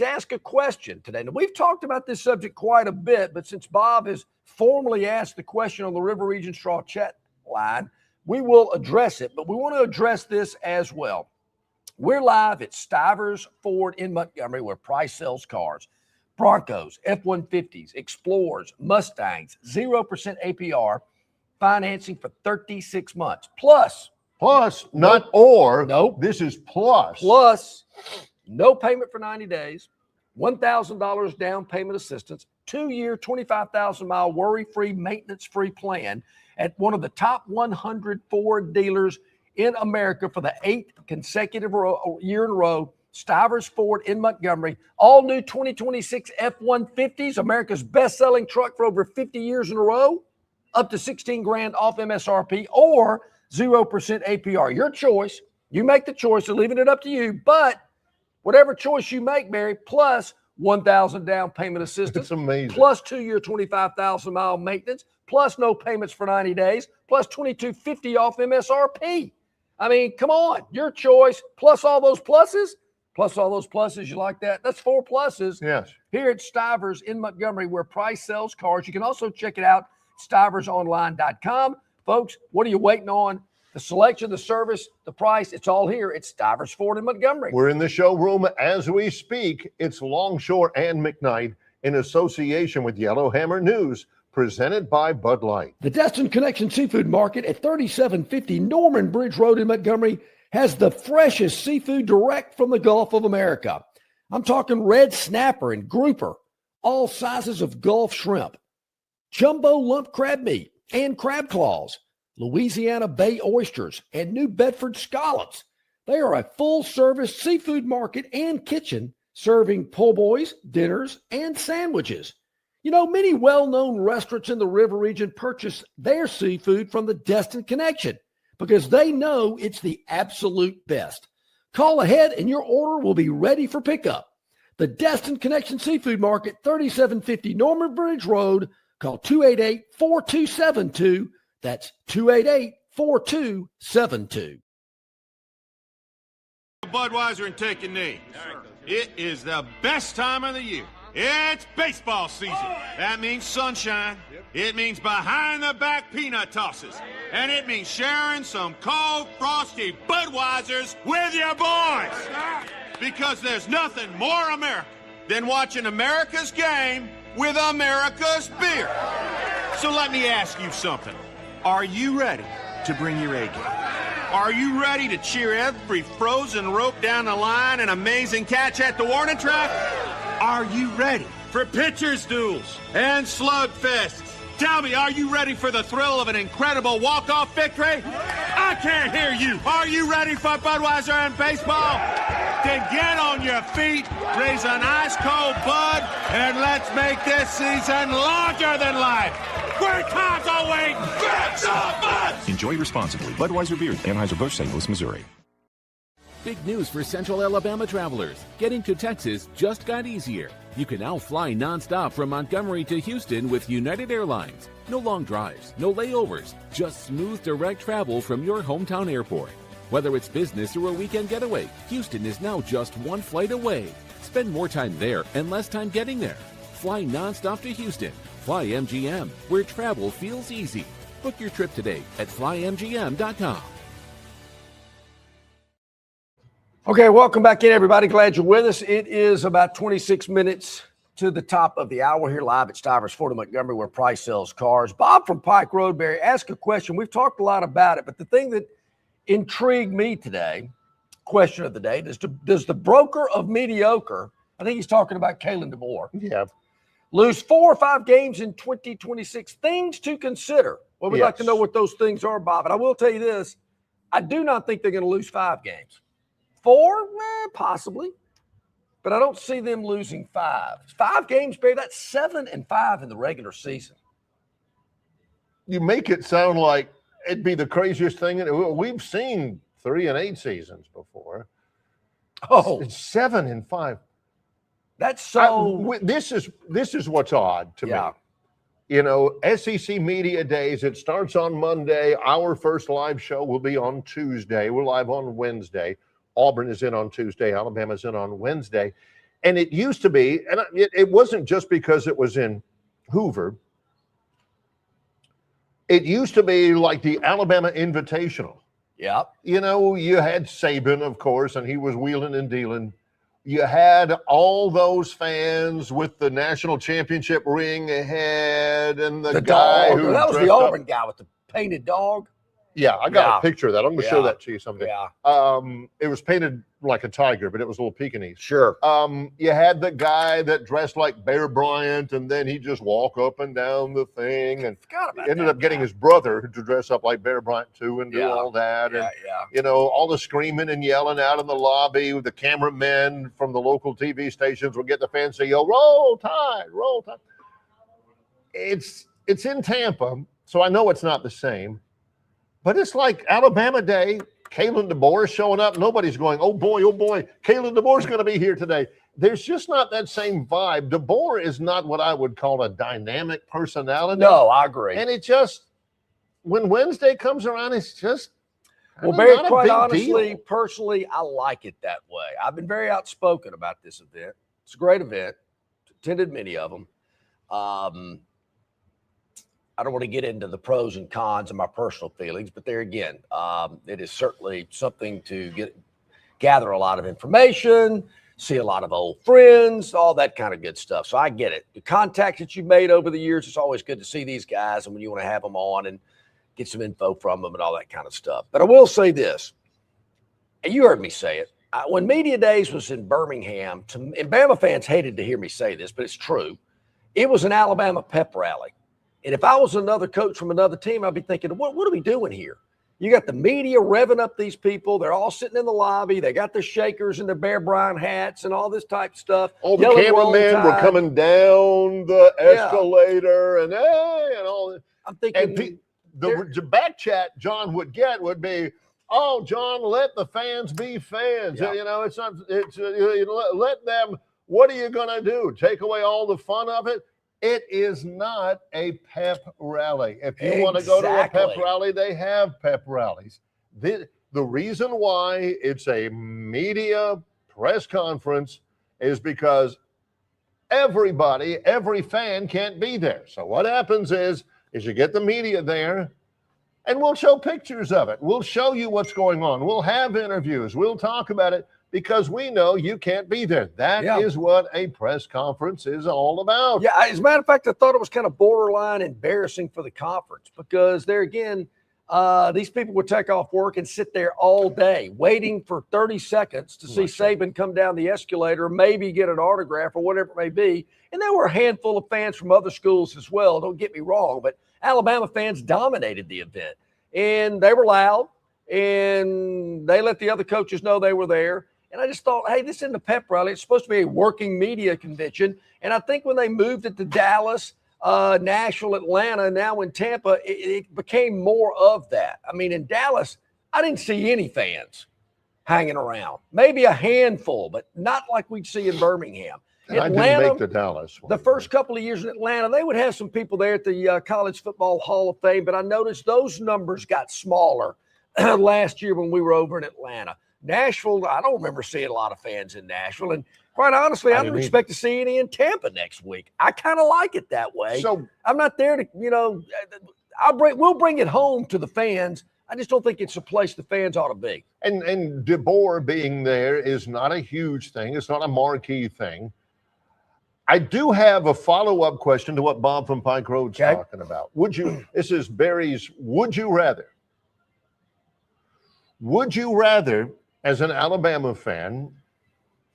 asked a question today. Now, we've talked about this subject quite a bit, but since Bob has formally asked the question on the River Region Straw chat line, we will address it, but we want to address this as well. We're live at Stivers Ford in Montgomery, where Price sells cars. Broncos, F-150s, Explorers, Mustangs, 0% APR, financing for 36 months. Plus, not or. Nope. This is plus. Plus, no payment for 90 days, $1,000 down payment assistance, 2-year, 25,000-mile worry-free, maintenance-free plan at one of the top 100 Ford dealers in America for the 8th consecutive year in a row. Stivers Ford in Montgomery. All new 2026 F-150s, America's best-selling truck for over 50 years in a row, up to $16,000 off MSRP or 0% APR. Your choice. You make the choice. We're leaving it up to you. But whatever choice you make, Barry, plus $1,000 down payment assistance. It's amazing. Plus 2-year, 25,000-mile maintenance. Plus no payments for 90 days. Plus $2,250 off MSRP. I mean, come on. Your choice. Plus all those pluses. You like that? That's 4 pluses. Yes. Here at Stivers in Montgomery, where Price sells cars. You can also check it out at stiversonline.com. Folks, what are you waiting on? The selection, the service, the price, it's all here. It's Stivers Ford in Montgomery. We're in the showroom as we speak. It's Longshore and McKnight in association with Yellowhammer News, presented by Bud Light. The Destin Connection Seafood Market at 3750 Norman Bridge Road in Montgomery has the freshest seafood direct from the Gulf of America. I'm talking red snapper and grouper, all sizes of Gulf shrimp, jumbo lump crab meat and crab claws, Louisiana Bay oysters, and New Bedford scallops. They are a full-service seafood market and kitchen serving po' boys, dinners, and sandwiches. Many well-known restaurants in the River Region purchase their seafood from the Destin Connection because they know it's the absolute best. Call ahead and your order will be ready for pickup. The Destin Connection Seafood Market, 3750 Norman Bridge Road. Call 288-4272. That's 288-4272. Budweiser and take a knee. It is the best time of the year. It's baseball season. That means sunshine. It means behind-the-back peanut tosses. And it means sharing some cold, frosty Budweisers with your boys. Because there's nothing more American than watching America's game with America's beer. So let me ask you something. Are you ready to bring your A game? Are you ready to cheer every frozen rope down the line and amazing catch at the warning track? Are you ready for pitchers' duels and slugfests? Tell me, are you ready for the thrill of an incredible walk-off victory? I can't hear you. Are you ready for Budweiser and baseball? Then get on your feet, raise an ice-cold Bud, and let's make this season larger than life. Great times are waiting. Grab some Bud! Enjoy responsibly. Budweiser Beer, Anheuser-Busch, St. Louis, Missouri. Big news for Central Alabama travelers. Getting to Texas just got easier. You can now fly nonstop from Montgomery to Houston with United Airlines. No long drives, no layovers, just smooth direct travel from your hometown airport. Whether it's business or a weekend getaway, Houston is now just one flight away. Spend more time there and less time getting there. Fly nonstop to Houston. Fly MGM, where travel feels easy. Book your trip today at flymgm.com. Okay, welcome back in, everybody. Glad you're with us. It is about 26 minutes to the top of the hour here live at Stivers Ford in Montgomery, where Price sells cars. Bob from Pike Road, Barry, ask a question. We've talked a lot about it, but the thing that intrigued me today, question of the day, does the broker of mediocre, I think he's talking about Kalen DeBoer, lose 4 or 5 games in 2026? Things to consider. Well, we'd like to know what those things are, Bob. And I will tell you this, I do not think they're going to lose 5 games. 4? Possibly. but I don't see them losing 5. 5 games, Barry. That's 7-5 in the regular season. You make it sound like it'd be the craziest thing. We've seen 3-8 seasons before. Oh, it's 7-5. That's so. This is what's odd to me. You know, SEC Media Days, it starts on Monday. Our first live show will be on Tuesday. We're live on Wednesday. Auburn is in on Tuesday. Alabama's in on Wednesday. And it used to be, and it wasn't just because it was in Hoover. It used to be like the Alabama Invitational. Yeah. You know, you had Saban, of course, and he was wheeling and dealing. You had all those fans with the national championship ring ahead and the guy dog. who That was the Auburn guy with the painted dog. Yeah, I got a picture of that. I'm going to show that to you someday. Yeah. It was painted like a tiger, but it was a little Pekingese. Sure. You had the guy that dressed like Bear Bryant, and then he'd just walk up and down the thing, and ended up getting his brother to dress up like Bear Bryant too, and do all that. And you know, all the screaming and yelling out in the lobby. The cameramen from the local TV stations would get the fans to yell, "Roll Tide, Roll Tide." It's in Tampa, so I know it's not the same. But it's like Alabama Day, Kalen DeBoer is showing up. Nobody's going, oh boy, Kalen DeBoer's going to be here today. There's just not that same vibe. DeBoer is not what I would call a dynamic personality. No, I agree. And it just, when Wednesday comes around, it's just, well, Barry, quite honestly, personally, I like it that way. I've been very outspoken about this event. It's a great event. Attended many of them. I don't want to get into the pros and cons of my personal feelings, but there again, it is certainly something to gather a lot of information, see a lot of old friends, all that kind of good stuff. So I get it. The contacts that you've made over the years, it's always good to see these guys, and when you want to have them on and get some info from them and all that kind of stuff. But I will say this, and you heard me say it, when Media Days was in Birmingham, and Bama fans hated to hear me say this, but it's true, it was an Alabama pep rally. And if I was another coach from another team, I'd be thinking, what are we doing here? You got the media revving up these people. They're all sitting in the lobby. They got their shakers and their Bear Bryant hats and all this type of stuff. All the cameramen were coming down the escalator and all that. I'm thinking. And the back chat John would get would be, oh, John, let the fans be fans. Yeah. You know, let them, what are you going to do? Take away all the fun of it? It is not a pep rally. If you want to go to a pep rally, they have pep rallies. The reason why it's a media press conference is because every fan can't be there. So what happens is you get the media there, and we'll show pictures of it. We'll show you what's going on. We'll have interviews. We'll talk about it. Because we know you can't be there. That is what a press conference is all about. Yeah, as a matter of fact, I thought it was kind of borderline embarrassing for the conference because there again, these people would take off work and sit there all day waiting for 30 seconds to see Saban come down the escalator, maybe get an autograph or whatever it may be. And there were a handful of fans from other schools as well. Don't get me wrong, but Alabama fans dominated the event. And they were loud, and they let the other coaches know they were there. And I just thought, hey, this isn't a pep rally. It's supposed to be a working media convention. And I think when they moved it to Dallas, Nashville, Atlanta, and now in Tampa, it became more of that. I mean, in Dallas, I didn't see any fans hanging around. Maybe a handful, but not like we'd see in Birmingham. Atlanta, I didn't make the Dallas one. The first couple of years in Atlanta, they would have some people there at the College Football Hall of Fame, but I noticed those numbers got smaller last year when we were over in Atlanta. Nashville, I don't remember seeing a lot of fans in Nashville. And quite honestly, I don't expect to see any in Tampa next week. I kind of like it that way. So I'm not there to, we'll bring it home to the fans. I just don't think it's a place the fans ought to be. And DeBoer being there is not a huge thing. It's not a marquee thing. I do have a follow-up question to what Bob from Pike Road's talking about. This is Barry's, would you rather, as an Alabama fan,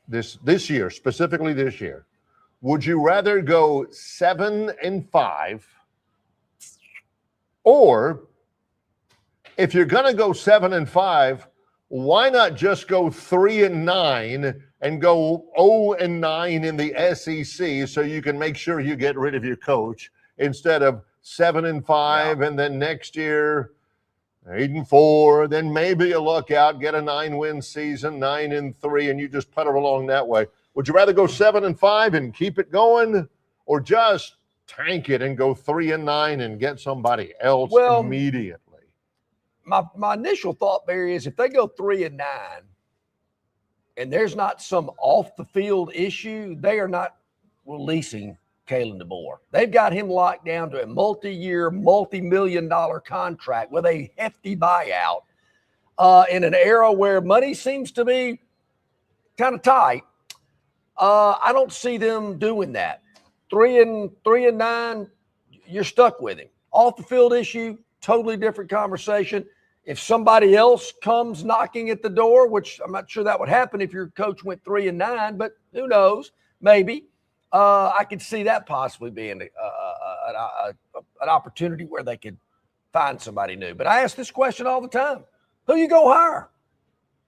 this year, specifically this year, would you rather go 7-5, or if you're going to go 7-5, why not just go 3-9 and go 0-9 in the SEC so you can make sure you get rid of your coach instead of 7-5 and then next year 8-4, then maybe you luck out, get a 9-win season, 9-3, and you just putter along that way. Would you rather go 7-5 and keep it going, or just tank it and go 3-9 and get somebody else immediately? My initial thought, Barry, is if they go 3-9 and there's not some off the field issue, they are not releasing Kalen DeBoer. They've got him locked down to a multi-year, multi-million-dollar contract with a hefty buyout in an era where money seems to be kind of tight. I don't see them doing that. 3-9, you're stuck with him. Off the field issue, totally different conversation. If somebody else comes knocking at the door, which I'm not sure that would happen if your coach went 3-9, but who knows? Maybe. I could see that possibly being an opportunity where they could find somebody new. But I ask this question all the time. Who you go hire?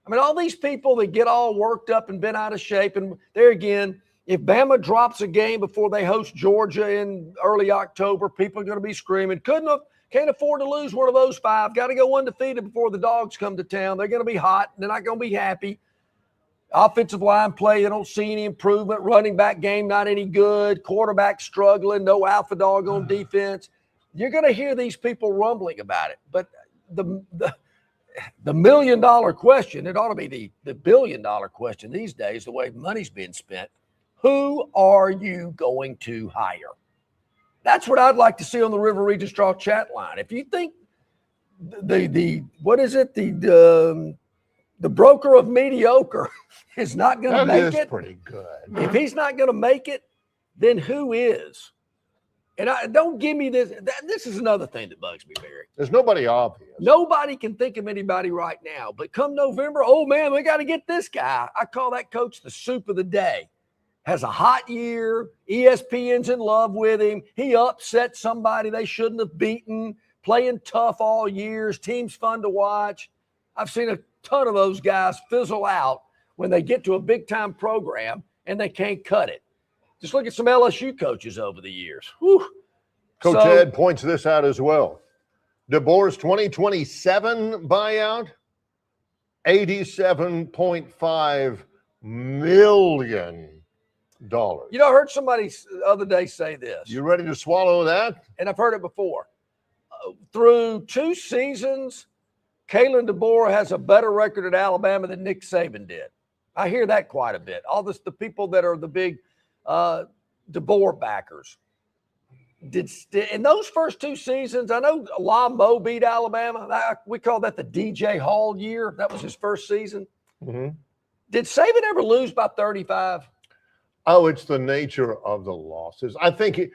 I mean, all these people that get all worked up and bent out of shape, and there again, if Bama drops a game before they host Georgia in early October, people are going to be screaming, can't afford to lose one of those 5. Got to go undefeated before the Dogs come to town. They're going to be hot. They're not going to be happy. Offensive line play, they don't see any improvement. Running back game, not any good. Quarterback struggling. No alpha dog on defense. You're going to hear these people rumbling about it. But the million-dollar question, it ought to be the billion-dollar question these days, the way money's being spent. Who are you going to hire? That's what I'd like to see on the River Regis Draw chat line. If you think the broker of mediocre is not going to make it, that is pretty good. If he's not going to make it, then who is? And don't give me this. This is another thing that bugs me, Barry. There's nobody obvious. Nobody can think of anybody right now. But come November, oh man, we got to get this guy. I call that coach the soup of the day. Has a hot year. ESPN's in love with him. He upset somebody they shouldn't have beaten. Playing tough all years. Team's fun to watch. I've seen a ton of those guys fizzle out when they get to a big-time program and they can't cut it. Just look at some LSU coaches over the years. Whew. Coach Ed points this out as well. DeBoer's 2027 buyout, $87.5 million. You know, I heard somebody the other day say this. You ready to swallow that? And I've heard it before. Through 2 seasons, Kalen DeBoer has a better record at Alabama than Nick Saban did. I hear that quite a bit. All this, the people that are the big DeBoer backers. In those first 2 seasons, I know Mo beat Alabama. We call that the DJ Hall year. That was his first season. Mm-hmm. Did Saban ever lose by 35? Oh, it's the nature of the losses. I think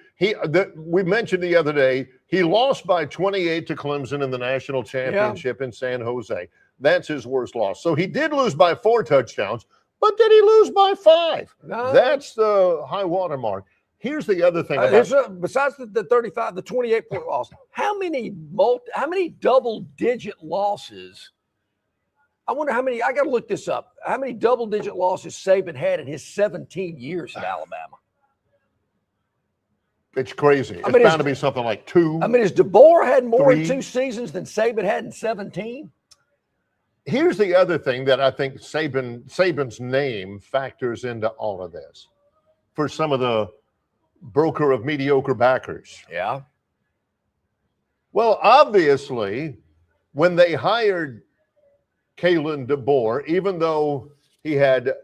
we mentioned the other day, he lost by 28 to Clemson in the national championship in San Jose. That's his worst loss. So he did lose by 4 touchdowns, but did he lose by 5? No. That's the high water mark. Here's the other thing. Besides the 35, the 28-point loss, how many double-digit losses? I wonder how many. I got to look this up. How many double-digit losses Saban had in his 17 years at Alabama? It's crazy. It's bound to be something like 2. I mean, has DeBoer had more in 2 seasons than Saban had in 17? Here's the other thing that I think Saban's name factors into all of this for some of the broker of mediocre backers. Yeah. Well, obviously, when they hired Kalen DeBoer, even though he had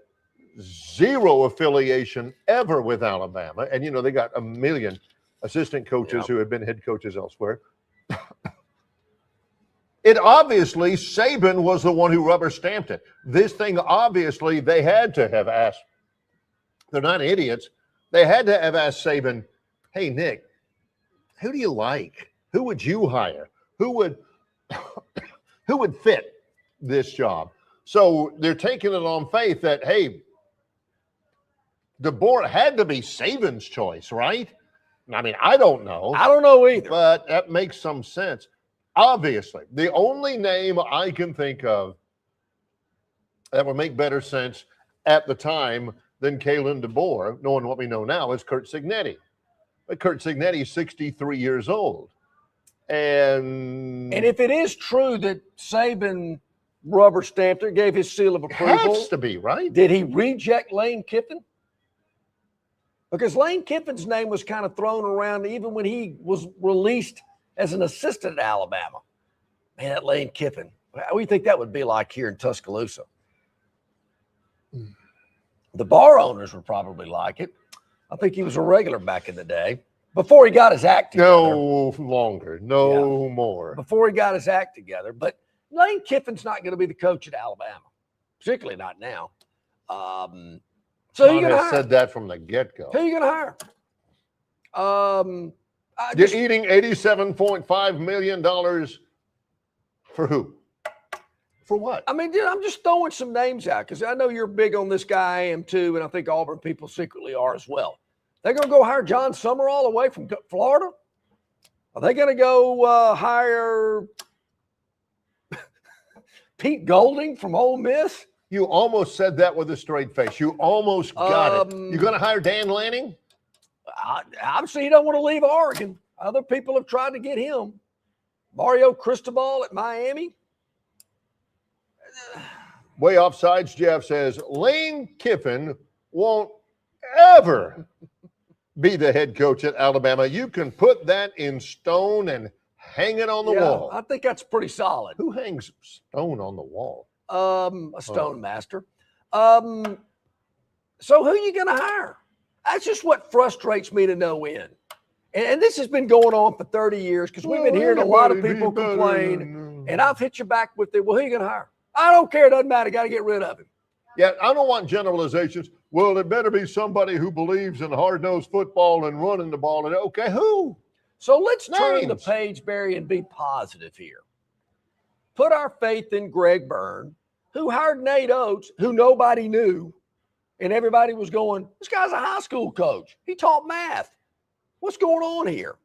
0 affiliation ever with Alabama, and you know they got a million assistant coaches who have been head coaches elsewhere. It obviously, Saban was the one who rubber stamped it. This thing, obviously, they had to have asked. They're not idiots. They had to have asked Saban, hey, Nick, who do you like? Who would you hire? Who would fit this job? So they're taking it on faith that, hey, DeBoer had to be Saban's choice, right? I mean, I don't know. I don't know either. But that makes some sense. Obviously, the only name I can think of that would make better sense at the time than Kalen DeBoer, knowing what we know now is Curt Cignetti. But Curt Cignetti is 63 years old. And if it is true that Saban rubber stamped it, gave his seal of approval. Has to be, right? Did he reject Lane Kiffin? Because Lane Kiffin's name was kind of thrown around even when he was released as an assistant at Alabama. Man, that Lane Kiffin. What do you think that would be like here in Tuscaloosa? The bar owners would probably like it. I think he was a regular back in the day. Before he got his act together. No longer. No more. Before he got his act together. But Lane Kiffin's not going to be the coach at Alabama, particularly not now. So you're going to hire? Said that from the get-go. Who are you going to hire? You're eating $87.5 million for who? For what? I mean, dude, I'm just throwing some names out because I know you're big on this guy. I am too, and I think Auburn people secretly are as well. They're going to go hire John Summerall away from Florida? Are they going to go hire Pete Golding from Ole Miss? You almost said that with a straight face. You almost got it. You're going to hire Dan Lanning? Obviously, he don't want to leave Oregon. Other people have tried to get him. Mario Cristobal at Miami. Way offsides, Jeff says, Lane Kiffin won't ever be the head coach at Alabama. You can put that in stone and hang it on the wall. I think that's pretty solid. Who hangs stone on the wall? A stone master. So who are you going to hire? That's just what frustrates me to no end. And this has been going on for 30 years because we've been hearing a lot of people complain. And I've hit you back with it. Well, who are you going to hire? I don't care. It doesn't matter. Got to get rid of him. Yeah, I don't want generalizations. Well, it better be somebody who believes in hard-nosed football and running the ball. And okay, who? So let's turn the page, Barry, and be positive here. Put our faith in Greg Byrne, who hired Nate Oates, who nobody knew, and everybody was going, this guy's a high school coach. He taught math. What's going on here?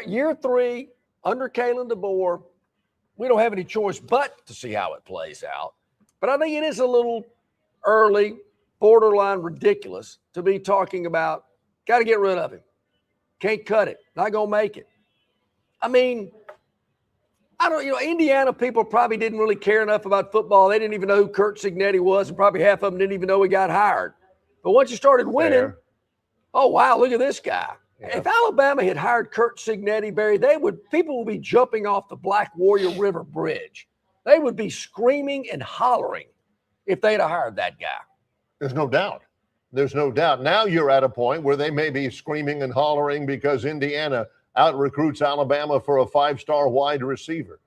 Year 3, under Kalen DeBoer, we don't have any choice but to see how it plays out. But I think it is a little early, borderline ridiculous to be talking about, got to get rid of him. Can't cut it. Not going to make it. I mean, Indiana people probably didn't really care enough about football. They didn't even know who Curt Cignetti was, and probably half of them didn't even know he got hired. But once you started winning, oh, wow, look at this guy. Yeah. If Alabama had hired Curt Cignetti, Barry, people would be jumping off the Black Warrior River Bridge. They would be screaming and hollering if they'd have hired that guy. There's no doubt. There's no doubt. Now you're at a point where they may be screaming and hollering because Indiana out-recruits Alabama for a 5-star wide receiver.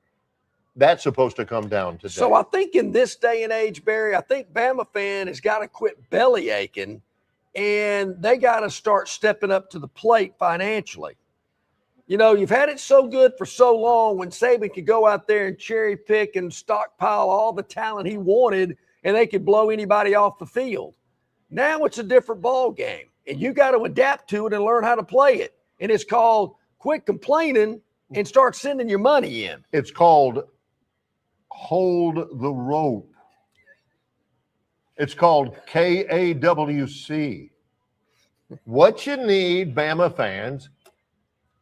That's supposed to come down today. So I think in this day and age, Barry, I think Bama fan has got to quit belly aching, and they got to start stepping up to the plate financially. You know, you've had it so good for so long when Saban could go out there and cherry pick and stockpile all the talent he wanted, and they could blow anybody off the field. Now it's a different ball game, and you got to adapt to it and learn how to play it. And it's called quit complaining and start sending your money in. It's called hold the rope. It's called KAWC. What you need, Bama fans,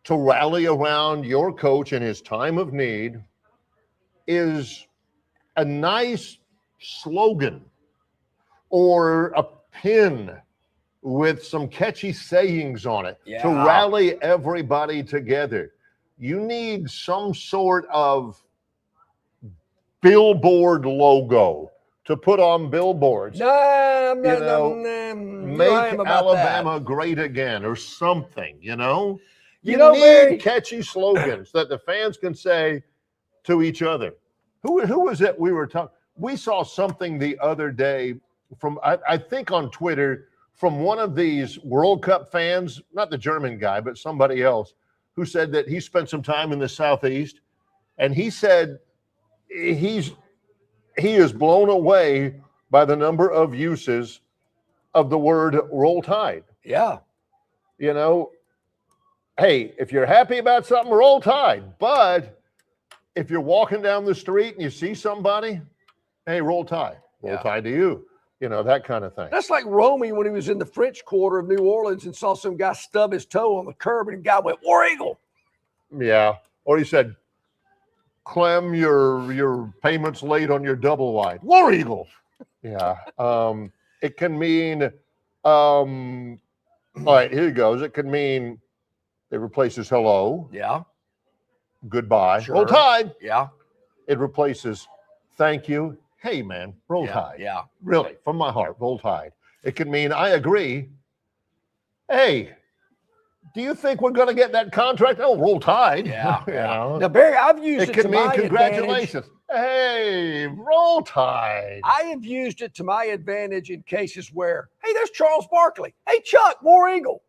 to rally around your coach in his time of need is a nice slogan or a pin with some catchy sayings on it to rally everybody together. You need some sort of billboard logo to put on billboards. No, I'm not, make Alabama great again or something, You need Barry, catchy slogans that the fans can say to each other. Who was it we were talking? We saw something the other day from, I think on Twitter, from one of these World Cup fans, not the German guy, but somebody else, who said that he spent some time in the Southeast, and he said he is blown away by the number of uses of the word Roll Tide. Yeah. Hey, if you're happy about something, Roll Tide. But if you're walking down the street and you see somebody Hey, roll tide. Roll tide to you. You know, that kind of thing. That's like Romy when he was in the French Quarter of New Orleans and saw some guy stub his toe on the curb and the guy went, War Eagle. Yeah. Or he said, Clem, your payment's late on your double wide. War Eagle. Yeah. It can mean, all right, here it goes. It can mean it replaces hello. Yeah. Goodbye. Sure. Roll tide. Yeah. It replaces thank you. Hey, man, roll tide. Yeah. Really, from my heart, roll tide. It can mean I agree. Hey, do you think we're going to get that contract? Oh, roll tide. Yeah. You know? Now, Barry, I've used it It can to mean my congratulations. advantage. Hey, roll tide. I have used it to my advantage in cases where, hey, there's Charles Barkley. Hey, Chuck, War Eagle.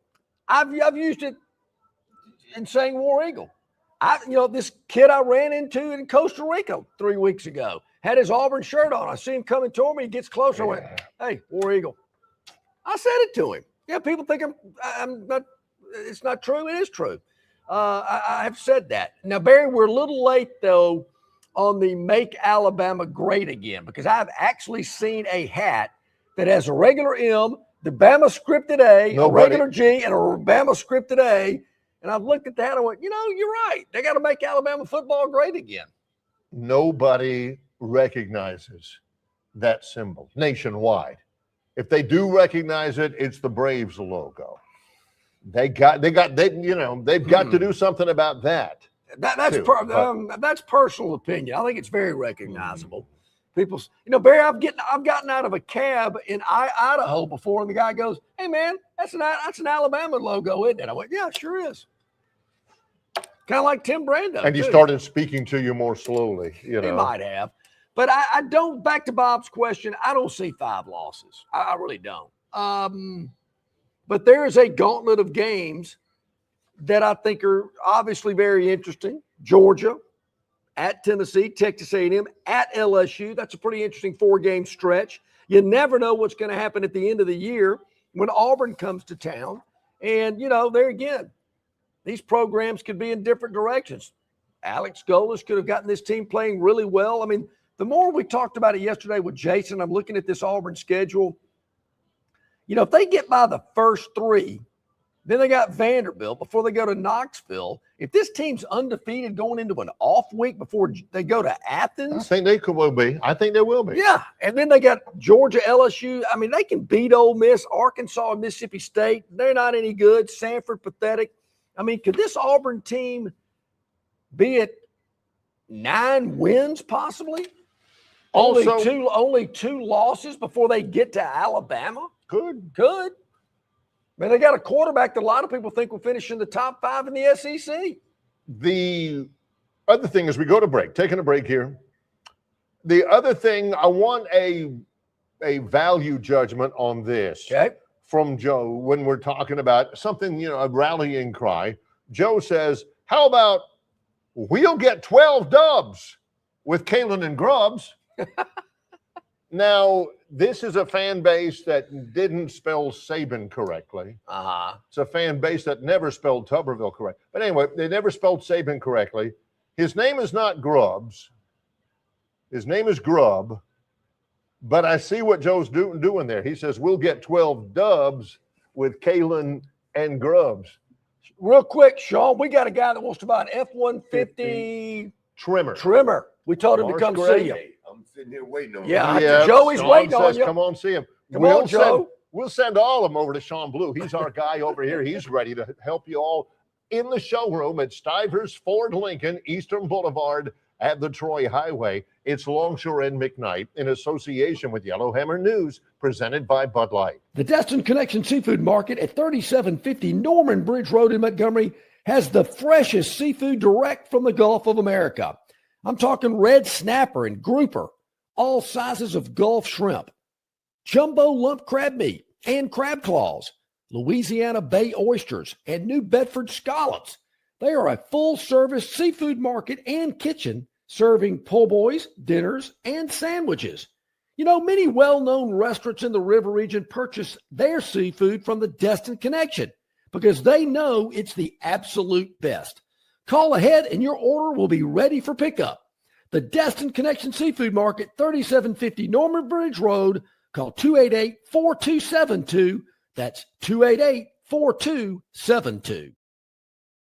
I've used it in saying War Eagle. This kid I ran into in Costa Rica 3 weeks ago had his Auburn shirt on. I see him coming toward me. He gets closer. I went, hey, War Eagle. I said it to him. Yeah, people think I'm not. It's not true. It is true. I have said that. Now, Barry, we're a little late, though, on the Make Alabama Great Again, because I've actually seen a hat that has a regular M, the Bama scripted A, a regular G, and a Bama scripted A. And I've looked at that and went, you're right. They got to make Alabama football great again. Nobody recognizes that symbol nationwide. If they do recognize it, it's the Braves logo. They've got to do something about that. That's personal opinion. I think it's very recognizable. People, Barry, I've gotten out of a cab in Idaho before, and the guy goes, "Hey, man, that's an Alabama logo, isn't it?" I went, "Yeah, it sure is." Kind of like Tim Brando. And he started speaking to you more slowly. He might have, but I don't. Back to Bob's question, I don't see 5 losses. I really don't. But there is a gauntlet of games that I think are obviously very interesting. Georgia, at Tennessee, Texas A&M, at LSU. That's a pretty interesting 4-game stretch. You never know what's going to happen at the end of the year when Auburn comes to town. And, there again, these programs could be in different directions. Alex Golis could have gotten this team playing really well. I mean, the more we talked about it yesterday with Jason, I'm looking at this Auburn schedule. If they get by the first 3, then they got Vanderbilt before they go to Knoxville. If this team's undefeated going into an off week before they go to Athens. I think they will be. Yeah. And then they got Georgia, LSU. I mean, they can beat Ole Miss, Arkansas, and Mississippi State. They're not any good. Sanford, pathetic. I mean, could this Auburn team be at 9 wins possibly? Only two losses before they get to Alabama? Good. I mean, they got a quarterback that a lot of people think will finish in the top 5 in the SEC. The other thing is we go to break, taking a break here. The other thing, I want a value judgment on this from Joe when we're talking about something, a rallying cry. Joe says, how about we'll get 12 dubs with Kalen and Grubbs? Now, this is a fan base that didn't spell Saban correctly. It's a fan base that never spelled Tuberville correctly. But anyway, they never spelled Saban correctly. His name is not Grubbs. His name is Grubb. But I see what Joe's doing there. He says, we'll get 12 dubs with Kalen and Grubbs. Real quick, Sean, we got a guy that wants to buy an F-150 trimmer. We told him to come see you. I'm sitting here waiting on you. Yeah, Joey's waiting on you. Come on, see him. Come on, Joe. We'll send all of them over to Sean Blue. He's our guy over here. He's ready to help you all in the showroom at Stivers Ford Lincoln, Eastern Boulevard at the Troy Highway. It's Longshore and McKnight in association with Yellowhammer News, presented by Bud Light. The Destin Connection Seafood Market at 3750 Norman Bridge Road in Montgomery has the freshest seafood direct from the Gulf of America. I'm talking red snapper and grouper, all sizes of Gulf shrimp, jumbo lump crab meat and crab claws, Louisiana Bay oysters, and New Bedford scallops. They are a full-service seafood market and kitchen serving po' boys, dinners, and sandwiches. Many well-known restaurants in the river region purchase their seafood from the Destin Connection because they know it's the absolute best. Call ahead and your order will be ready for pickup. The Destin Connection Seafood Market, 3750 Norman Bridge Road. Call 288-4272. That's 288-4272.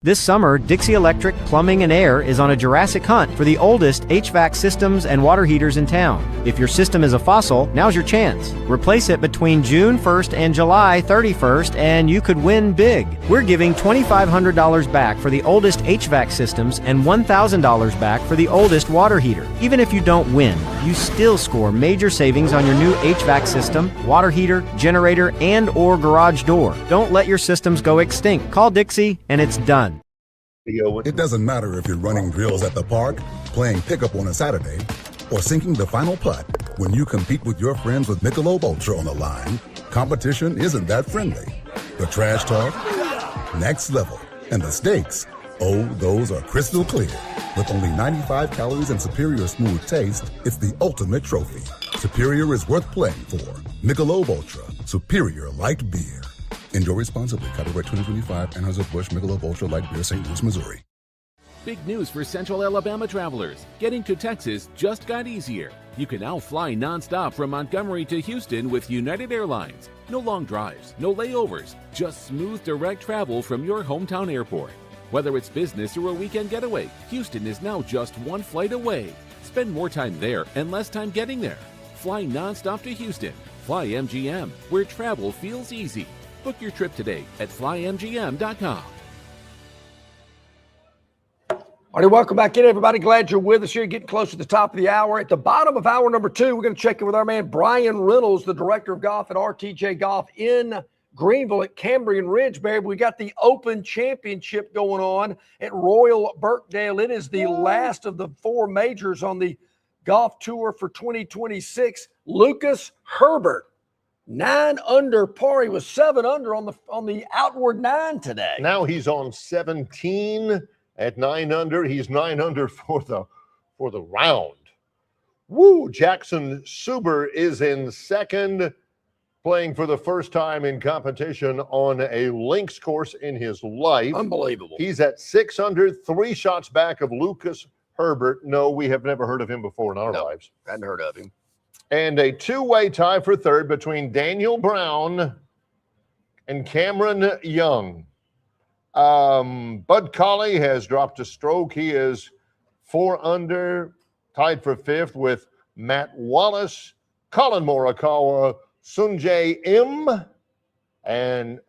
This summer, Dixie Electric Plumbing and Air is on a Jurassic hunt for the oldest HVAC systems and water heaters in town. If your system is a fossil, now's your chance. Replace it between June 1st and July 31st, and you could win big. We're giving $2,500 back for the oldest HVAC systems and $1,000 back for the oldest water heater. Even if you don't win, you still score major savings on your new HVAC system, water heater, generator, and or garage door. Don't let your systems go extinct. Call Dixie, and it's done. It doesn't matter if you're running drills at the park, playing pickup on a Saturday, or sinking the final putt. When you compete with your friends with Michelob Ultra on the line, competition isn't that friendly. The trash talk, next level, and the stakes, oh, those are crystal clear. With only 95 calories and superior smooth taste, it's the ultimate trophy. Superior is worth playing for. Michelob Ultra, superior light beer. Enjoy responsibly. Copyright 2025, Anheuser-Busch Michelob Ultra Light Beer, St. Louis, Missouri. Big news for Central Alabama travelers. Getting to Texas just got easier. You can now fly nonstop from Montgomery to Houston with United Airlines. No long drives, no layovers, just smooth direct travel from your hometown airport. Whether it's business or a weekend getaway, Houston is now just one flight away. Spend more time there and less time getting there. Fly nonstop to Houston. Fly MGM, where travel feels easy. Book your trip today at flymgm.com. All right, welcome back in, everybody. Glad you're with us here. Getting close to the top of the hour. At the bottom of hour number 2, we're going to check in with our man Brian Reynolds, the director of golf at RTJ Golf in Greenville at Cambrian Ridge, baby. We got the Open Championship going on at Royal Birkdale. It is the last of the 4 majors on the golf tour for 2026. Lucas Herbert, 9 under par. He was 7 under on the outward 9 today. Now he's on 17 at 9 under. He's 9 under for the round. Woo! Jackson Suber is in second, playing for the first time in competition on a links course in his life. Unbelievable. He's at 6 under, 3 shots back of Lucas Herbert. No, we have never heard of him before in our lives. Hadn't heard of him. And a 2-way tie for third between Daniel Brown and Cameron Young. Bud Colley has dropped a stroke. He is 4 under, tied for 5th with Matt Wallace, Colin Morikawa, Sunjae Im, and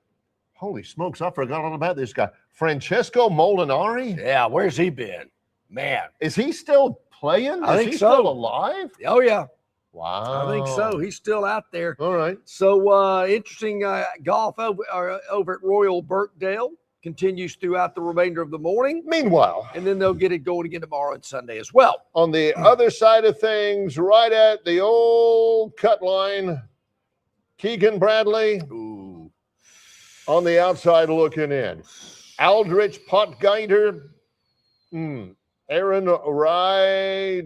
holy smokes, I forgot all about this guy, Francesco Molinari. Yeah, where's he been? Man. Is he still playing? I think he so. Still alive? Oh, yeah. Wow. I think so. He's still out there. All right. So interesting golf over at Royal Birkdale continues throughout the remainder of the morning. Meanwhile. And then they'll get it going again tomorrow and Sunday as well. On the other side of things, right at the old cut line, Keegan Bradley. Ooh. On the outside looking in. Aldrich Potgieter. Aaron Rye.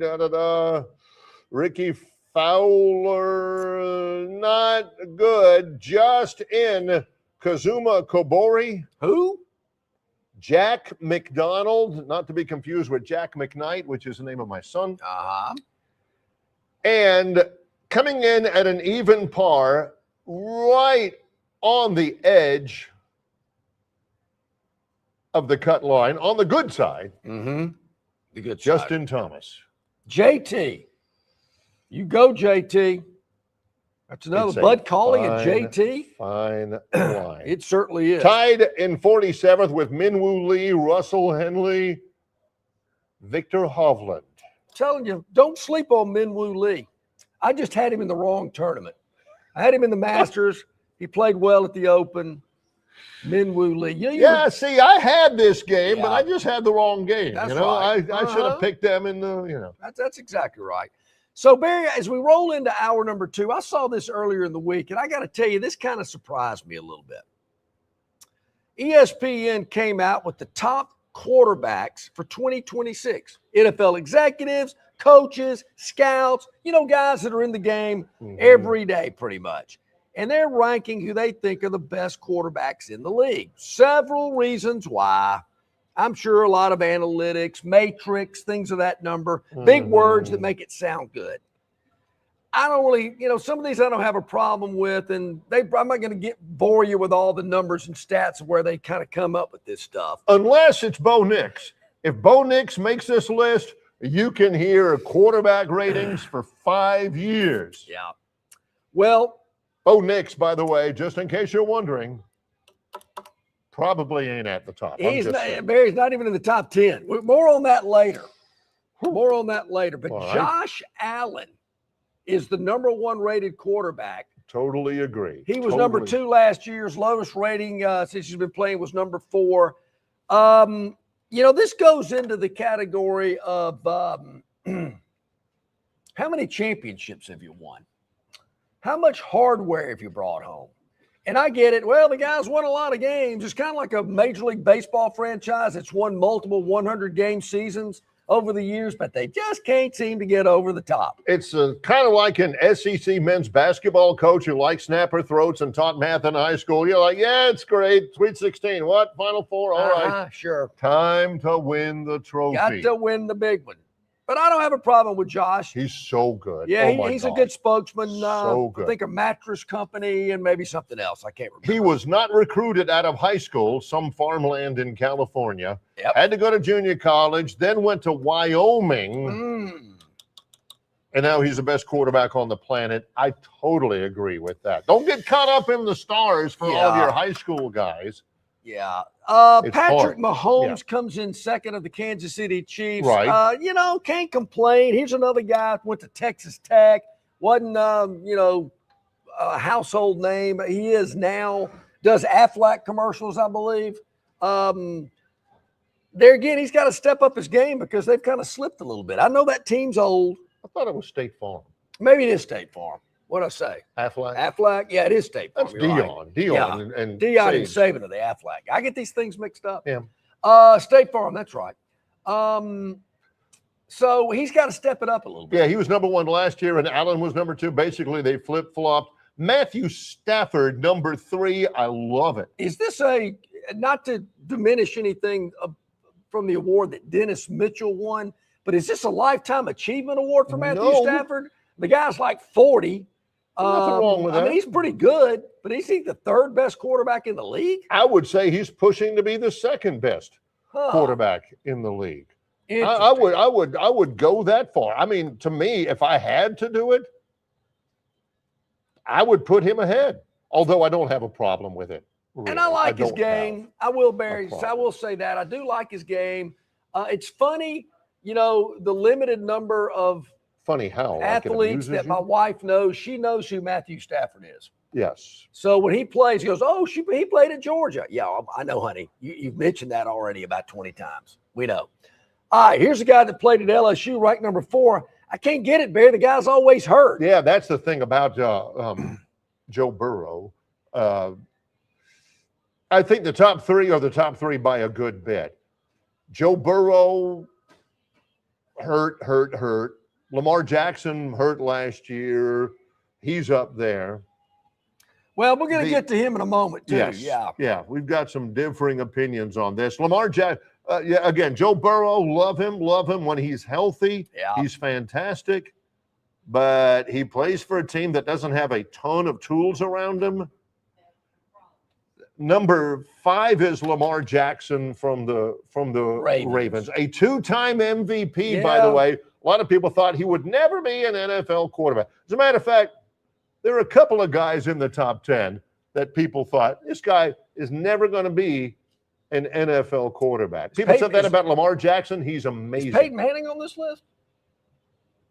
Ricky Fowler, not good. Just in. Kazuma Kobori. Who? Jack McDonald, not to be confused with Jack McKnight, which is the name of my son. Uh-huh. And coming in at an even par, right on the edge of the cut line, on the good side. Mm-hmm. The good Justin side. Thomas. JT. You go, JT. That's another Bud Colley and JT. Fine line. It certainly is. Tied in 47th with Minwoo Lee, Russell Henley, Victor Hovland. Telling you, don't sleep on Minwoo Lee. I just had him in the wrong tournament. I had him in the Masters. He played well at the Open. Minwoo Lee. Yeah, see, I had this game, but I just had the wrong game. That's I right. should have picked them in the, That's exactly right. So, Barry, as we roll into hour number 2, I saw this earlier in the week, and I got to tell you, this kind of surprised me a little bit. ESPN came out with the top quarterbacks for 2026. NFL executives, coaches, scouts, guys that are in the game every day pretty much. And they're ranking who they think are the best quarterbacks in the league. Several reasons why. I'm sure a lot of analytics, matrix, things of that number, big words that make it sound good. I don't really, some of these I don't have a problem with, and I'm not going to bore you with all the numbers and stats of where they kind of come up with this stuff. Unless it's Bo Nix. If Bo Nix makes this list, you can hear quarterback ratings for 5 years. Yeah. Well, Bo Nix, by the way, just in case you're wondering, probably ain't at the top. He's not even in the top 10. More on that later. But All right. Josh Allen is the number 1 rated quarterback. Totally agree. He was number 2 last year. His lowest rating since he's been playing was number 4. This goes into the category of how many championships have you won? How much hardware have you brought home? And I get it. Well, the guy's won a lot of games. It's kind of like a Major League Baseball franchise that's won multiple 100-game seasons over the years, but they just can't seem to get over the top. It's kind of like an SEC men's basketball coach who likes snapper throats and taught math in high school. You're like, yeah, it's great. Sweet 16. What? Final Four? All right. Sure. Time to win the trophy. Got to win the big one. But I don't have a problem with Josh. He's so good. Yeah, he's a good spokesman. So good. I think a mattress company and maybe something else. I can't remember. He was not recruited out of high school, some farmland in California. Yep. Had to go to junior college, then went to Wyoming. And now he's the best quarterback on the planet. I totally agree with that. Don't get caught up in the stars for all of your high school guys. Yeah. Patrick Mahomes comes in second of the Kansas City Chiefs. Right. Can't complain. Here's another guy who went to Texas Tech. Wasn't, a household name. He is now. Does Aflac commercials, I believe. There again, he's got to step up his game because they've kind of slipped a little bit. I know that team's old. I thought it was State Farm. Maybe it is State Farm. What'd I say? Aflac? Yeah, it is State Farm. That's Dion. Right. Dion and Dion and Sage. Saban of the Aflac. I get these things mixed up. Yeah. State Farm, that's right. So he's got to step it up a little bit. Yeah, he was number 1 last year, and Allen was number 2. Basically, they flip-flopped. Matthew Stafford, number 3. I love it. Is this not to diminish anything from the award that Dennis Mitchell won, but is this a Lifetime Achievement Award for Matthew Stafford? The guy's like 40. Nothing wrong with that. I mean, he's pretty good, but is he the 3rd best quarterback in the league? I would say he's pushing to be the 2nd best quarterback in the league. I would go that far. I mean, to me, if I had to do it, I would put him ahead. Although I don't have a problem with it. Really. And I like his game. I will, Barry. I will say that. I do like his game. It's funny, the limited number of athletes that my wife knows. She knows who Matthew Stafford is. Yes. So when he plays, he goes, he played at Georgia. Yeah, I know, honey. You've mentioned that already about 20 times. We know. All right, here's a guy that played at LSU, ranked number 4. I can't get it, Barry. The guy's always hurt. Yeah, that's the thing about Joe Burrow. I think the top 3 are the top 3 by a good bit. Joe Burrow, hurt. Lamar Jackson hurt last year. He's up there. Well, we're going to get to him in a moment, too. Yes, yeah. We've got some differing opinions on this. Lamar Jackson, again, Joe Burrow, love him when he's healthy. Yeah. He's fantastic. But he plays for a team that doesn't have a ton of tools around him. Number 5 is Lamar Jackson from the Ravens. A 2-time MVP, by the way. A lot of people thought he would never be an NFL quarterback. As a matter of fact, there are a couple of guys in the top 10 that people thought, this guy is never going to be an NFL quarterback. People said that about Lamar Jackson. He's amazing. Is Peyton Manning on this list?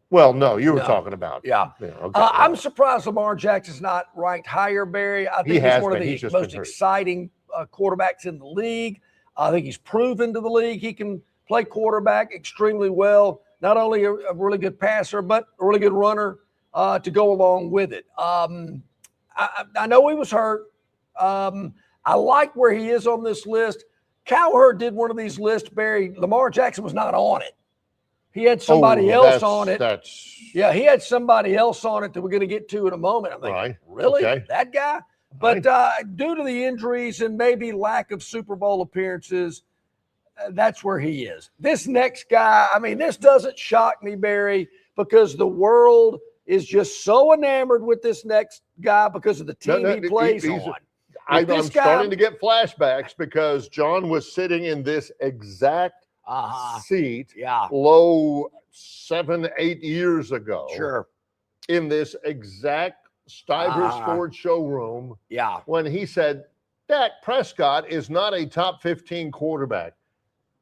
Well, no, you were talking about. Yeah. I'm surprised Lamar Jackson's not ranked higher, Barry. I think he's one of the most exciting quarterbacks in the league. I think he's proven to the league he can play quarterback extremely well. Not only a really good passer, but a really good runner to go along with it. I know he was hurt. I like where he is on this list. Cowherd did one of these lists, Barry. Lamar Jackson was not on it. He had somebody else on it. He had somebody else on it that we're going to get to in a moment. I'm thinking, really? Okay. That guy? But due to the injuries and maybe lack of Super Bowl appearances, that's where he is. This next guy, I mean, this doesn't shock me, Barry, because the world is just so enamored with this next guy because of the team he plays on. I'm starting to get flashbacks because John was sitting in this exact seat low 7-8 years ago. Sure. In this exact Stivers Ford showroom. Yeah. When he said, Dak Prescott is not a top 15 quarterback.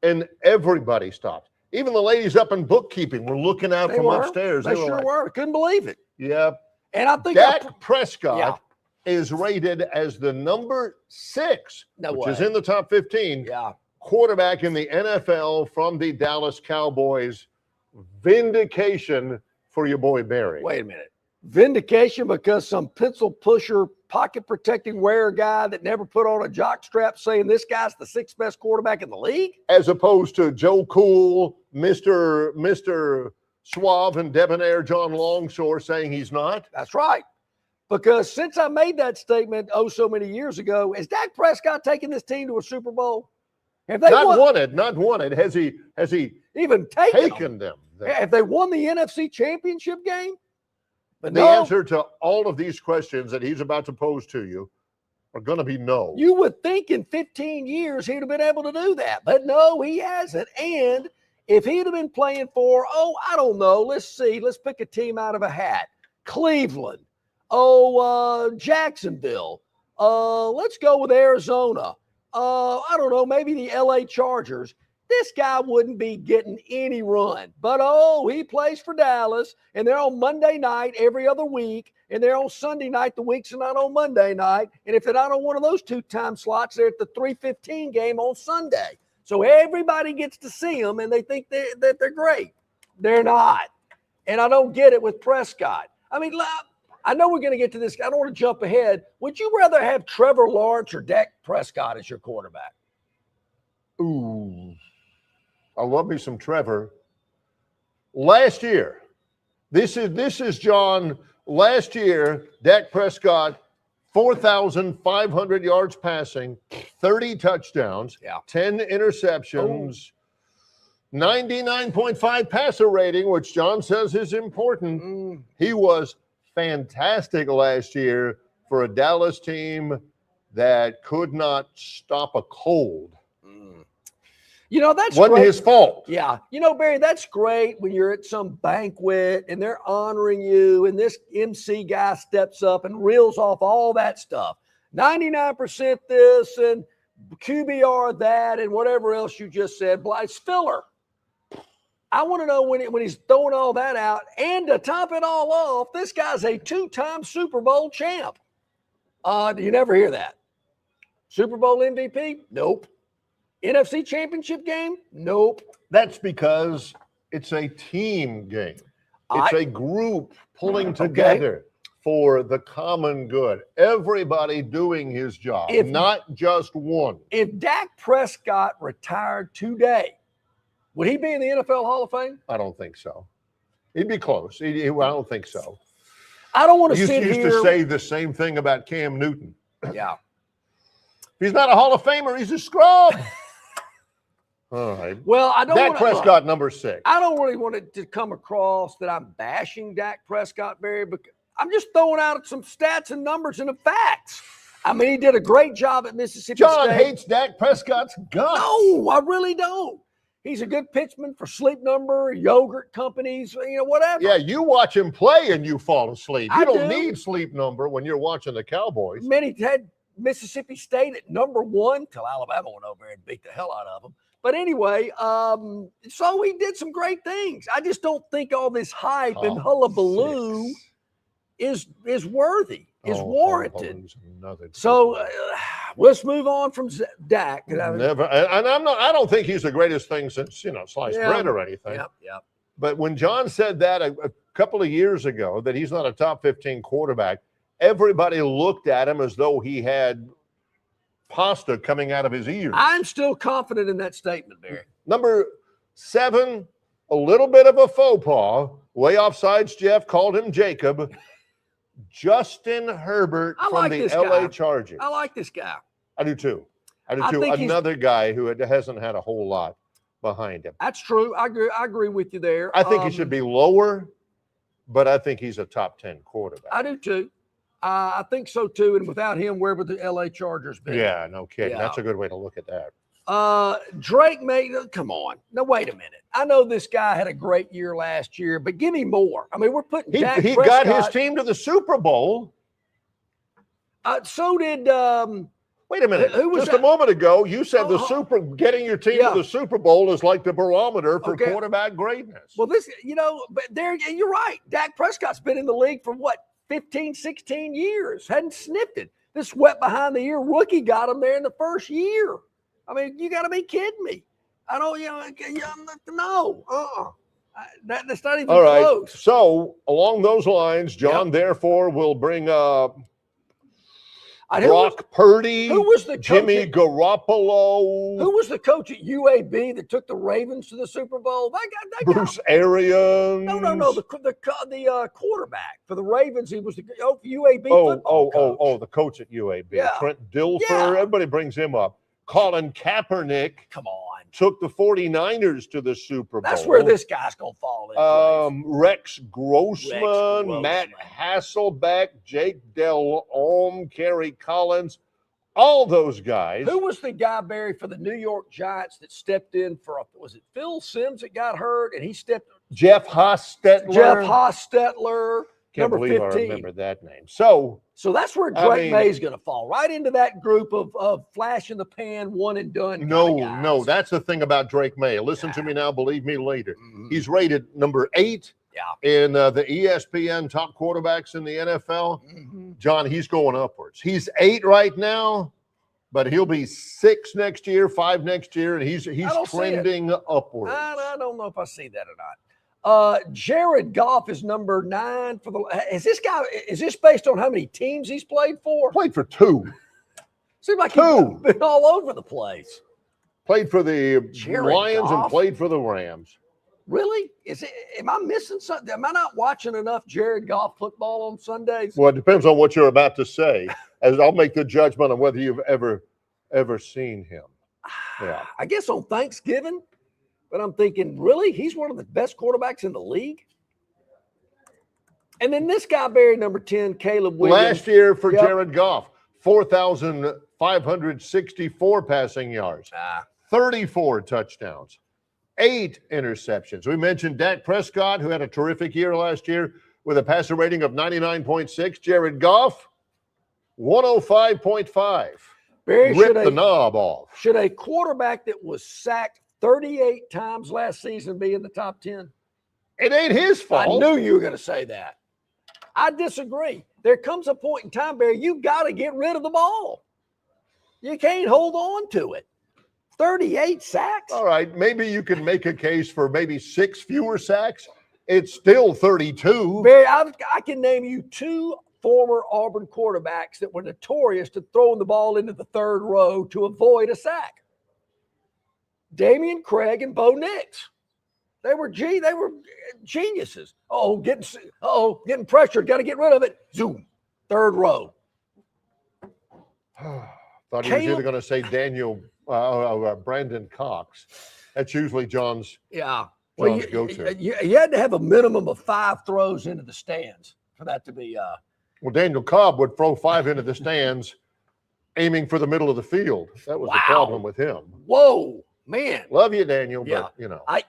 And everybody stopped. Even the ladies up in bookkeeping were looking out from upstairs. They sure were. Couldn't believe it. Yeah. And I think Dak Prescott is rated as the number 6, which is in the top 15 quarterback in the NFL from the Dallas Cowboys. Vindication for your boy Barry. Wait a minute. Vindication because some pencil pusher, pocket protecting wearer guy that never put on a jock strap saying this guy's the 6th best quarterback in the league? As opposed to Joe Cool, Mr. Suave and debonair John Longshore saying he's not? That's right. Because since I made that statement so many years ago, has Dak Prescott taken this team to a Super Bowl? Have they not won it. Has he even taken them? Have they won the NFC Championship game? But the answer to all of these questions that he's about to pose to you are going to be no. You would think in 15 years he'd have been able to do that, but no, he hasn't. And if he'd have been playing for, I don't know, let's see, let's pick a team out of a hat. Cleveland, Jacksonville, let's go with Arizona. I don't know, maybe the LA Chargers. This guy wouldn't be getting any run. But, he plays for Dallas, and they're on Monday night every other week, and they're on Sunday night the weeks are not on Monday night. And if they're not on one of those 2 time slots, they're at the 3:15 game on Sunday. So everybody gets to see them, and they think that they're great. They're not. And I don't get it with Prescott. I mean, I know we're going to get to this. I don't want to jump ahead. Would you rather have Trevor Lawrence or Dak Prescott as your quarterback? Ooh. I love me some Trevor. Last year, this is John. Last year, Dak Prescott, 4,500 yards passing, 30 touchdowns, 10 interceptions, 99.5 passer rating, which John says is important. He was fantastic last year for a Dallas team that could not stop a cold. That's wasn't great. His fault. Yeah. Barry, that's great when you're at some banquet and they're honoring you and this MC guy steps up and reels off all that stuff. 99% this and QBR that and whatever else you just said. It's filler. I want to know when he's throwing all that out. And to top it all off, this guy's a 2-time Super Bowl champ. You never hear that. Super Bowl MVP? Nope. NFC Championship game? Nope. That's because it's a team game. It's a group pulling together for the common good. Everybody doing his job, not just one. If Dak Prescott retired today, would he be in the NFL Hall of Fame? I don't think so. He'd be close. I don't think so. I don't want to sit here. Used to say the same thing about Cam Newton. Yeah. If he's not a Hall of Famer, he's a scrub. All right. Well, I don't. Dak Prescott, number 6. I don't really want it to come across that I'm bashing Dak Prescott, Barry, because I'm just throwing out some stats and numbers and the facts. I mean, he did a great job at Mississippi State. John hates Dak Prescott's guts. No, I really don't. He's a good pitchman for Sleep Number, yogurt companies, whatever. Yeah, you watch him play and you fall asleep. You don't do. need Sleep Number when you're watching the Cowboys. Many had Mississippi State at number 1 till Alabama went over and beat the hell out of them. But anyway, so he did some great things. I just don't think all this hype and hullabaloo is worthy, is warranted. So let's move on from Dak. Never, and I don't think he's the greatest thing since sliced bread or anything. Yeah. But when John said that a couple of years ago, that he's not a top 15 quarterback, everybody looked at him as though he had pasta coming out of his ears. I'm still confident in that statement, Barry. Number 7, a little bit of a faux pas. Way offsides, Jeff called him Jacob. Justin Herbert from the LA Chargers. I like this guy. I do too. I do too. Another guy who hasn't had a whole lot behind him. That's true. I agree with you there. I think he should be lower, but I think he's a top 10 quarterback. I do too. I think so too. And without him, where would the LA Chargers be? Yeah, no kidding. Yeah. That's a good way to look at that. Drake May, come on. Now, wait a minute. I know this guy had a great year last year, but give me more. I mean, we're putting Dak He Prescott, got his team to the Super Bowl. So did wait a minute. Just a moment ago, you said getting your team to the Super Bowl is like the barometer for quarterback greatness. Well, but you're right. Dak Prescott's been in the league for what, 15, 16 years. Hadn't sniffed it. This wet behind the ear rookie got him there in the first year. I mean, you got to be kidding me. I don't, no. That's not even close. So along those lines, John, therefore, will bring Brock Purdy, who was the Jimmy Garoppolo. Who was the coach at UAB that took the Ravens to the Super Bowl? That Bruce Arians. No. The quarterback for the Ravens. He was the UAB football coach. The coach at UAB. Yeah. Trent Dilfer. Yeah. Everybody brings him up. Colin Kaepernick. Come on. Took the 49ers to the Super Bowl. That's where this guy's going to fall in. Rex Grossman, Matt Hasselbeck, Jake Delhomme, Kerry Collins, all those guys. Who was the guy, Barry, for the New York Giants that stepped in for, was it Phil Simms that got hurt and he stepped? Jeff Hostetler. Can't number believe 15. I remember that name. So that's where Drake May is going to fall, right into that group of flash in the pan, one and done. No, that's the thing about Drake May. Listen to me now, believe me later. Mm-hmm. He's rated number 8 in the ESPN top quarterbacks in the NFL. Mm-hmm. John, he's going upwards. He's 8 right now, but he'll be 6 next year, 5 next year, and he's trending upwards. I don't know if I see that or not. Jared Goff is number 9 for the. Is this based on how many teams he's played for? Played for 2. Seems like he's been all over the place. Played for the Lions and played for the Rams. Really? Am I missing something? Am I not watching enough Jared Goff football on Sundays? Well, it depends on what you're about to say, as I'll make the judgment on whether you've ever seen him. Yeah. I guess on Thanksgiving. But I'm thinking, really? He's one of the best quarterbacks in the league? And then this guy, Barry, number 10, Caleb Williams. Last year for Jared Goff, 4,564 passing yards, 34 touchdowns, 8 interceptions. We mentioned Dak Prescott, who had a terrific year last year with a passer rating of 99.6. Jared Goff, 105.5. Ripped the knob off. Should a quarterback that was sacked 38 times last season be in the top 10? It ain't his fault. I knew you were going to say that. I disagree. There comes a point in time, Barry, you got to get rid of the ball. You can't hold on to it. 38 sacks? All right, maybe you can make a case for maybe 6 fewer sacks. It's still 32. Barry, I can name you 2 former Auburn quarterbacks that were notorious to throwing the ball into the 3rd row to avoid a sack. Damian Craig and Bo Nix. They were geniuses. Getting pressured. Got to get rid of it. Zoom. 3rd row. Thought he was either going to say Brandon Cox. That's usually John's go-to. You had to have a minimum of 5 throws into the stands for that to be. Well, Daniel Cobb would throw 5 into the stands, aiming for the middle of the field. That was the problem with him. Whoa. Man. Love you, Daniel, but,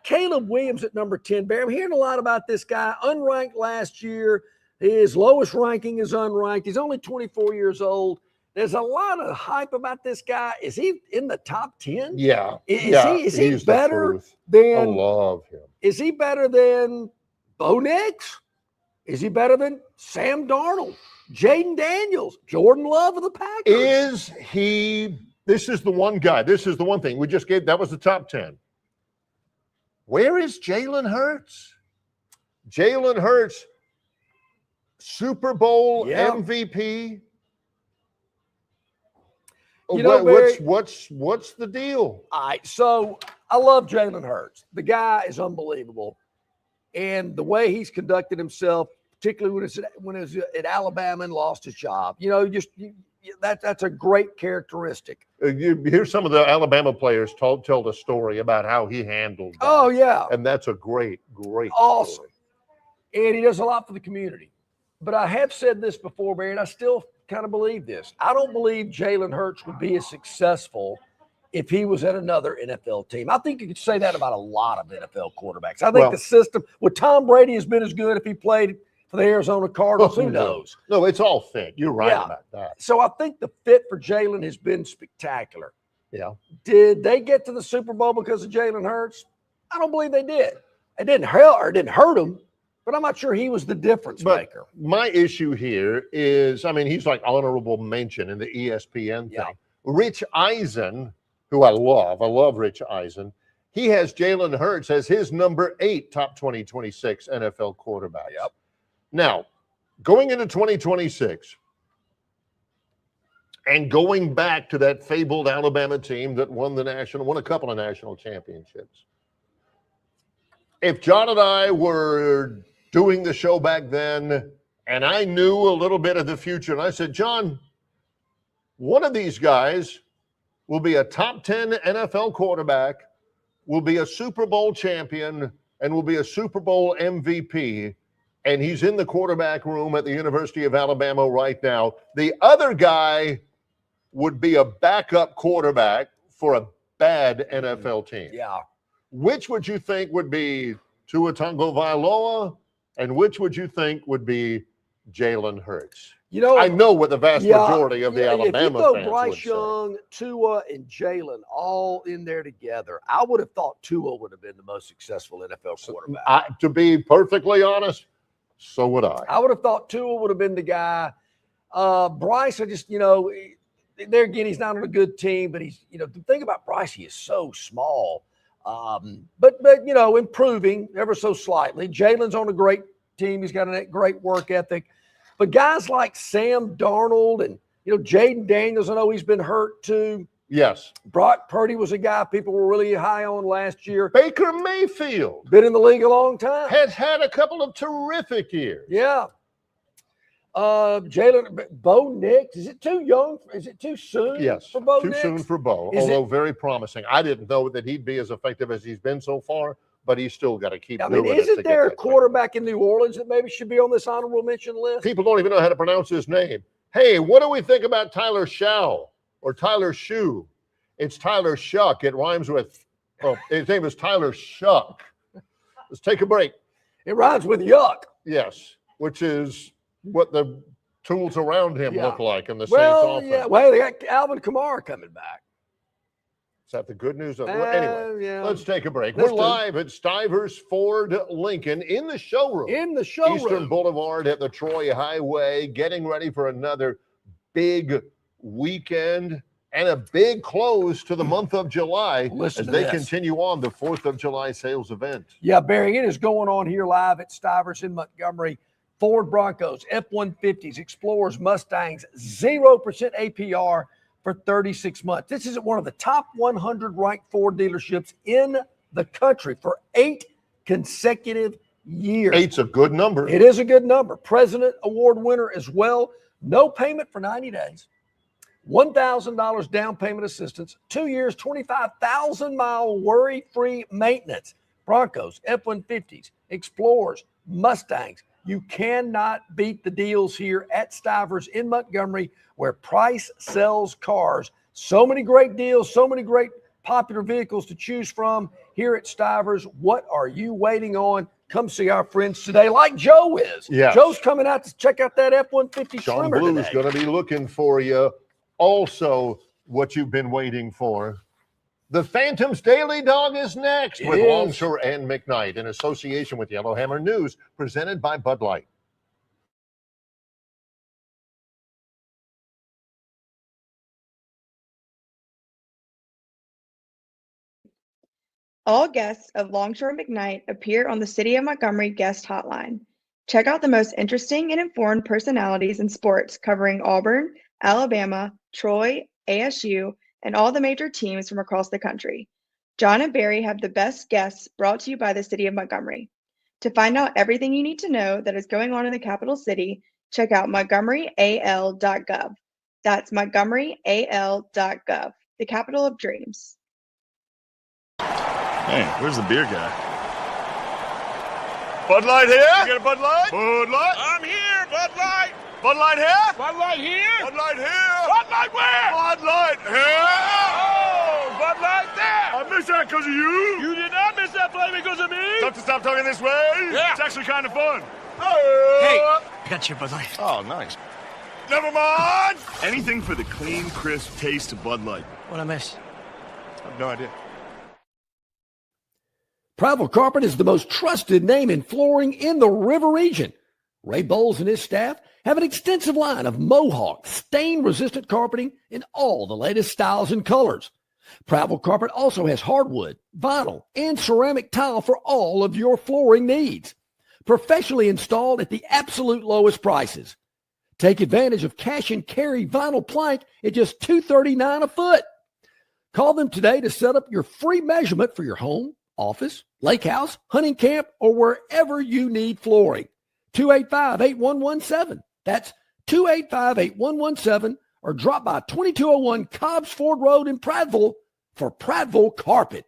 Caleb Williams at number 10. Barry, I'm hearing a lot about this guy. Unranked last year. His lowest ranking is unranked. He's only 24 years old. There's a lot of hype about this guy. Is he in the top 10? Yeah. Is he better than – I love him. Is he better than Bo Nix? Is he better than Sam Darnold, Jaden Daniels, Jordan Love of the Packers? Is he – this is the one guy. This is the one thing. We just gave – that was the top 10. Where is Jalen Hurts? Jalen Hurts, Super Bowl MVP. Barry, what's the deal? All right, so I love Jalen Hurts. The guy is unbelievable. And the way he's conducted himself, particularly when it's at Alabama and lost his job, you that's a great characteristic. You hear some of the Alabama players tell the story about how he handled that. Oh, yeah. And that's a great Awesome. story. And he does a lot for the community. But I have said this before, Barry, and I still kind of believe this. I don't believe Jalen Hurts would be as successful if he was at another NFL team. I think you could say that about a lot of NFL quarterbacks. I think the system with Tom Brady has been as good if he played for the Arizona Cardinals. Who knows? No, it's all fit. You're right about that. So I think the fit for Jalen has been spectacular. Yeah. Did they get to the Super Bowl because of Jalen Hurts? I don't believe they did. It didn't hurt him, but I'm not sure he was the difference maker. My issue here is, I mean, he's like honorable mention in the ESPN thing. Rich Eisen, who I love Rich Eisen. He has Jalen Hurts as his number 8 top 2026 NFL quarterback. Yep. Now, going into 2026 and going back to that fabled Alabama team that won a couple of national championships. If John and I were doing the show back then and I knew a little bit of the future, and I said, John, one of these guys will be a top 10 NFL quarterback, will be a Super Bowl champion, and will be a Super Bowl MVP. And he's in the quarterback room at the University of Alabama right now. The other guy would be a backup quarterback for a bad NFL team. Yeah. Which would you think would be Tua Tagovailoa, and which would you think would be Jalen Hurts? You know, I know what the vast majority of the Alabama fans would Bryce say. Young, Tua, and Jalen all in there together, I would have thought Tua would have been the most successful NFL quarterback. To be perfectly honest, so would I. I would have thought Tua would have been the guy. Bryce, there again, he's not on a good team, but he's, the thing about Bryce, he is so small. But improving ever so slightly. Jalen's on a great team. He's got a great work ethic. But guys like Sam Darnold and, Jaden Daniels, I know he's been hurt too. Yes. Brock Purdy was a guy people were really high on last year. Baker Mayfield. Been in the league a long time. Has had a couple of terrific years. Yeah. Jalen, Bo Nix, is it too young? Is it too soon for Bo Nix? Too soon for Bo, although very promising. I didn't know that he'd be as effective as he's been so far, but he's still got to keep doing it. Isn't there a quarterback in New Orleans that maybe should be on this honorable mention list? People don't even know how to pronounce his name. Hey, what do we think about Tyler Shaw or Tyler Shoe? It's Tyler Shuck. It rhymes with, his name is Tyler Shuck. Let's take a break. It rhymes with yuck. Yes, which is what the tools around him look like in the Saints offense. Yeah. Well, they got Alvin Kamara coming back. Is that the good news? Anyway, let's take a break. Let's We're live at Stivers Ford Lincoln in the showroom. Eastern Boulevard at the Troy Highway, getting ready for another big weekend and a big close to the month of July as they continue on the 4th of July sales event. Yeah, Barry, it is going on here live at Stivers in Montgomery. Ford Broncos, F-150s, Explorers, Mustangs, 0% APR for 36 months. This is at one of the top 100 ranked Ford dealerships in the country for 8 consecutive years. 8's a good number. It is a good number. President Award winner as well. No payment for 90 days. $1,000 down payment assistance. 2 years, 25,000-mile worry-free maintenance. Broncos, F-150s, Explorers, Mustangs. You cannot beat the deals here at Stivers in Montgomery, where price sells cars. So many great deals, so many great popular vehicles to choose from here at Stivers. What are you waiting on? Come see our friends today, like Joe is. Yes. Joe's coming out to check out that F-150 Sean Trimmer Blue's today. going to be looking for you. Also, what you've been waiting for. The Phantom's Daily Dog is next with Longshore and McKnight in association with Yellowhammer News, presented by Bud Light. All guests of Longshore McKnight appear on the City of Montgomery guest hotline. Check out the most interesting and informed personalities in sports covering Auburn, Alabama, Troy, ASU, and all the major teams from across the country. John and Barry have the best guests brought to you by the City of Montgomery. To find out everything you need to know that is going on in the capital city, check out montgomeryal.gov. That's montgomeryaL.gov, the capital of dreams. Hey, where's the beer guy? Bud Light here? You get a Bud Light? Bud Light? I'm here, Bud Light. Bud Light here? Bud Light here? Bud Light here? Bud Light where? Bud Light here? Oh, Bud Light there. I missed that because of you. You did not miss that play because of me. Tough to stop talking this way? Yeah. It's actually kind of fun. Hey, I got your Bud Light. Oh, nice. Never mind. Anything for the clean, crisp taste of Bud Light. What I miss? I have no idea. Prattville Carpet is the most trusted name in flooring in the River region. Ray Bowles and his staff have an extensive line of Mohawk, stain-resistant carpeting in all the latest styles and colors. Prattville Carpet also has hardwood, vinyl, and ceramic tile for all of your flooring needs. Professionally installed at the absolute lowest prices. Take advantage of cash and carry vinyl plank at just $239 a foot. Call them today to set up your free measurement for your home, office, lake house, hunting camp, or wherever you need flooring. 285-8117. That's 285-8117, or drop by 2201 Cobbs Ford Road in Prattville for Prattville Carpet.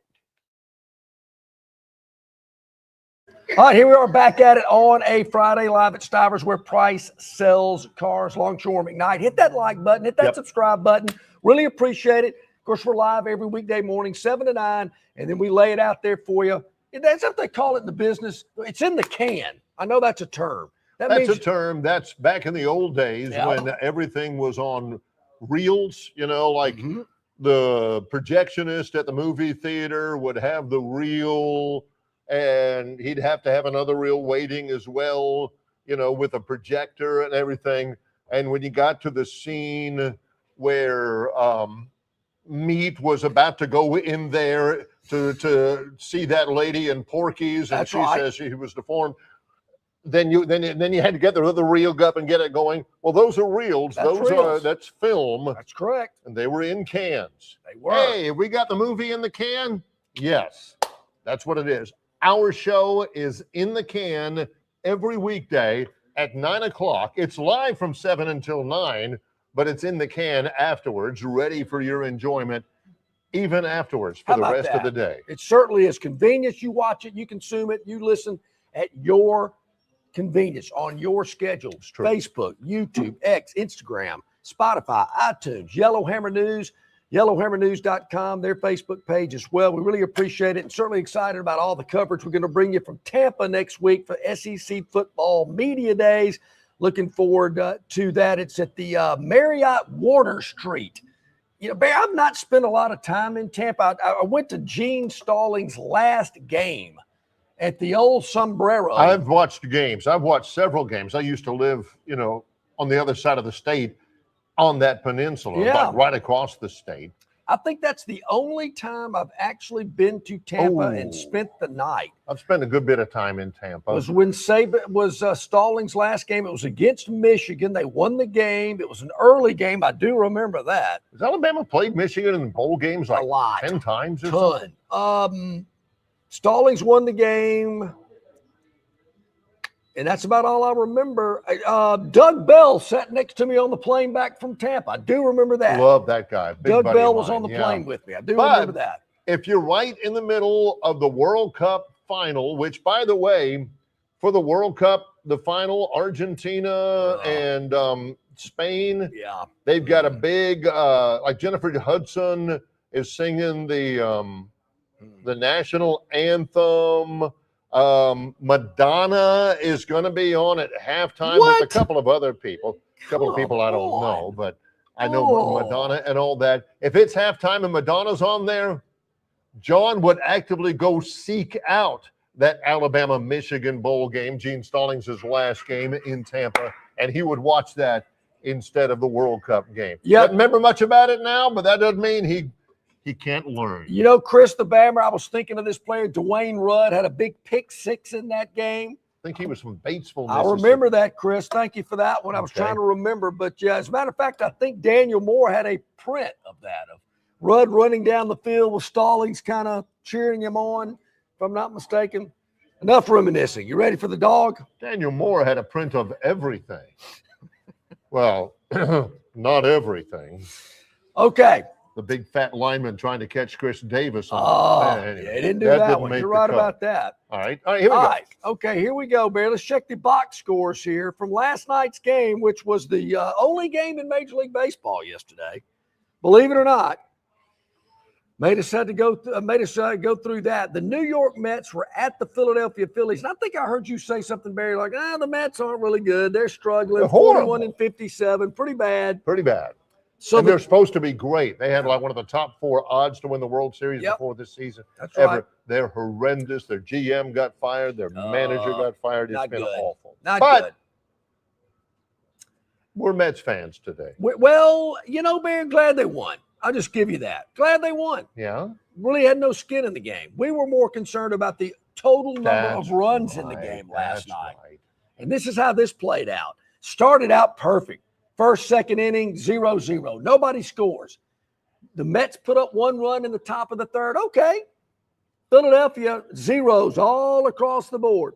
All right, here we are back at it on a Friday live at Stivers, where Price sells cars. Longshore McKnight. Hit that like button. Hit that subscribe button. Really appreciate it. Of course, we're live every weekday morning, 7 to 9, and then we lay it out there for you. That's what they call it in the business. It's in the can. I know that's a term. That's a term. That's back in the old days when everything was on reels, like the projectionist at the movie theater would have the reel, and he'd have to have another reel waiting as well, with a projector and everything. And when you got to the scene where Meat was about to go in there to see that lady in Porky's, and says she was deformed, then you had to get the other reel up and get it going. Well, those are reels. That's film. That's correct. And they were in cans. They were. Hey, we got the movie in the can? Yes, that's what it is. Our show is in the can every weekday at 9 o'clock. It's live from 7 until 9, but it's in the can afterwards, ready for your enjoyment, even afterwards for the rest of the day. It certainly is convenience. You watch it, you consume it, you listen at your convenience, on your schedule. Facebook, YouTube, X, Instagram, Spotify, iTunes, Yellowhammer News, yellowhammernews.com, their Facebook page as well. We really appreciate it, and certainly excited about all the coverage we're going to bring you from Tampa next week for SEC Football Media Days. Looking forward to that. It's at the Marriott Warner Street. Bear, I've not spent a lot of time in Tampa. I went to Gene Stallings' last game at the old Sombrero. I've watched games. I've watched several games. I used to live, on the other side of the state on that peninsula, about right across the state. I think that's the only time I've actually been to Tampa and spent the night. I've spent a good bit of time in Tampa. It was when Stallings' last game. It was against Michigan. They won the game. It was an early game. I do remember that. Has Alabama played Michigan in bowl games like a lot, 10 times or something? Stallings won the game, and that's about all I remember. Doug Bell sat next to me on the plane back from Tampa. I do remember that. Love that guy. Doug Bell was on the plane with me. I do remember that. If you're right in the middle of the World Cup final, which, by the way, for the World Cup, the final, Argentina and Spain, they've got a big, like Jennifer Hudson is singing the national anthem. Madonna is going to be on at halftime with a couple of other people. A couple of people I don't know, but I know Madonna and all that. If it's halftime and Madonna's on there, John would actively go seek out that Alabama-Michigan bowl game, Gene Stallings' last game in Tampa, and he would watch that instead of the World Cup game. Yeah, doesn't remember much about it now, but that doesn't mean he can't learn. Chris the Bammer, I was thinking of this player, Dwayne Rudd, had a big pick six in that game. I think he was from Batesville, I remember that, Chris. Thank you for that one. I was trying to remember. But, yeah, as a matter of fact, I think Daniel Moore had a print of that, of Rudd running down the field with Stallings kind of cheering him on, if I'm not mistaken. Enough reminiscing. You ready for the dog? Daniel Moore had a print of everything. Well, Not everything. Okay. The big fat lineman trying to catch Chris Davis. Anyway, they didn't do that one. You're right about that. All right, here we go. Okay, here we go, Barry. Let's check the box scores here from last night's game, which was the only game in Major League Baseball yesterday. Believe it or not, made us go through that. The New York Mets were at the Philadelphia Phillies, and I think I heard you say something, Barry, like, the Mets aren't really good. They're struggling. They're horrible. 41-57, pretty bad. Pretty bad. So they're supposed to be great. They had like one of the top 4 odds to win the World Series before this season. That's right. They're horrendous. Their GM got fired. Their manager got fired. It's been awful. Not good. We're Mets fans today. Well, Barry, glad they won. I'll just give you that. Glad they won. Yeah. Really had no skin in the game. We were more concerned about the total number of runs in the game last night. Right. And this is how this played out. Started out perfect. First, second inning, 0-0. Nobody scores. The Mets put up 1 run in the top of the third. Okay. Philadelphia, zeros all across the board.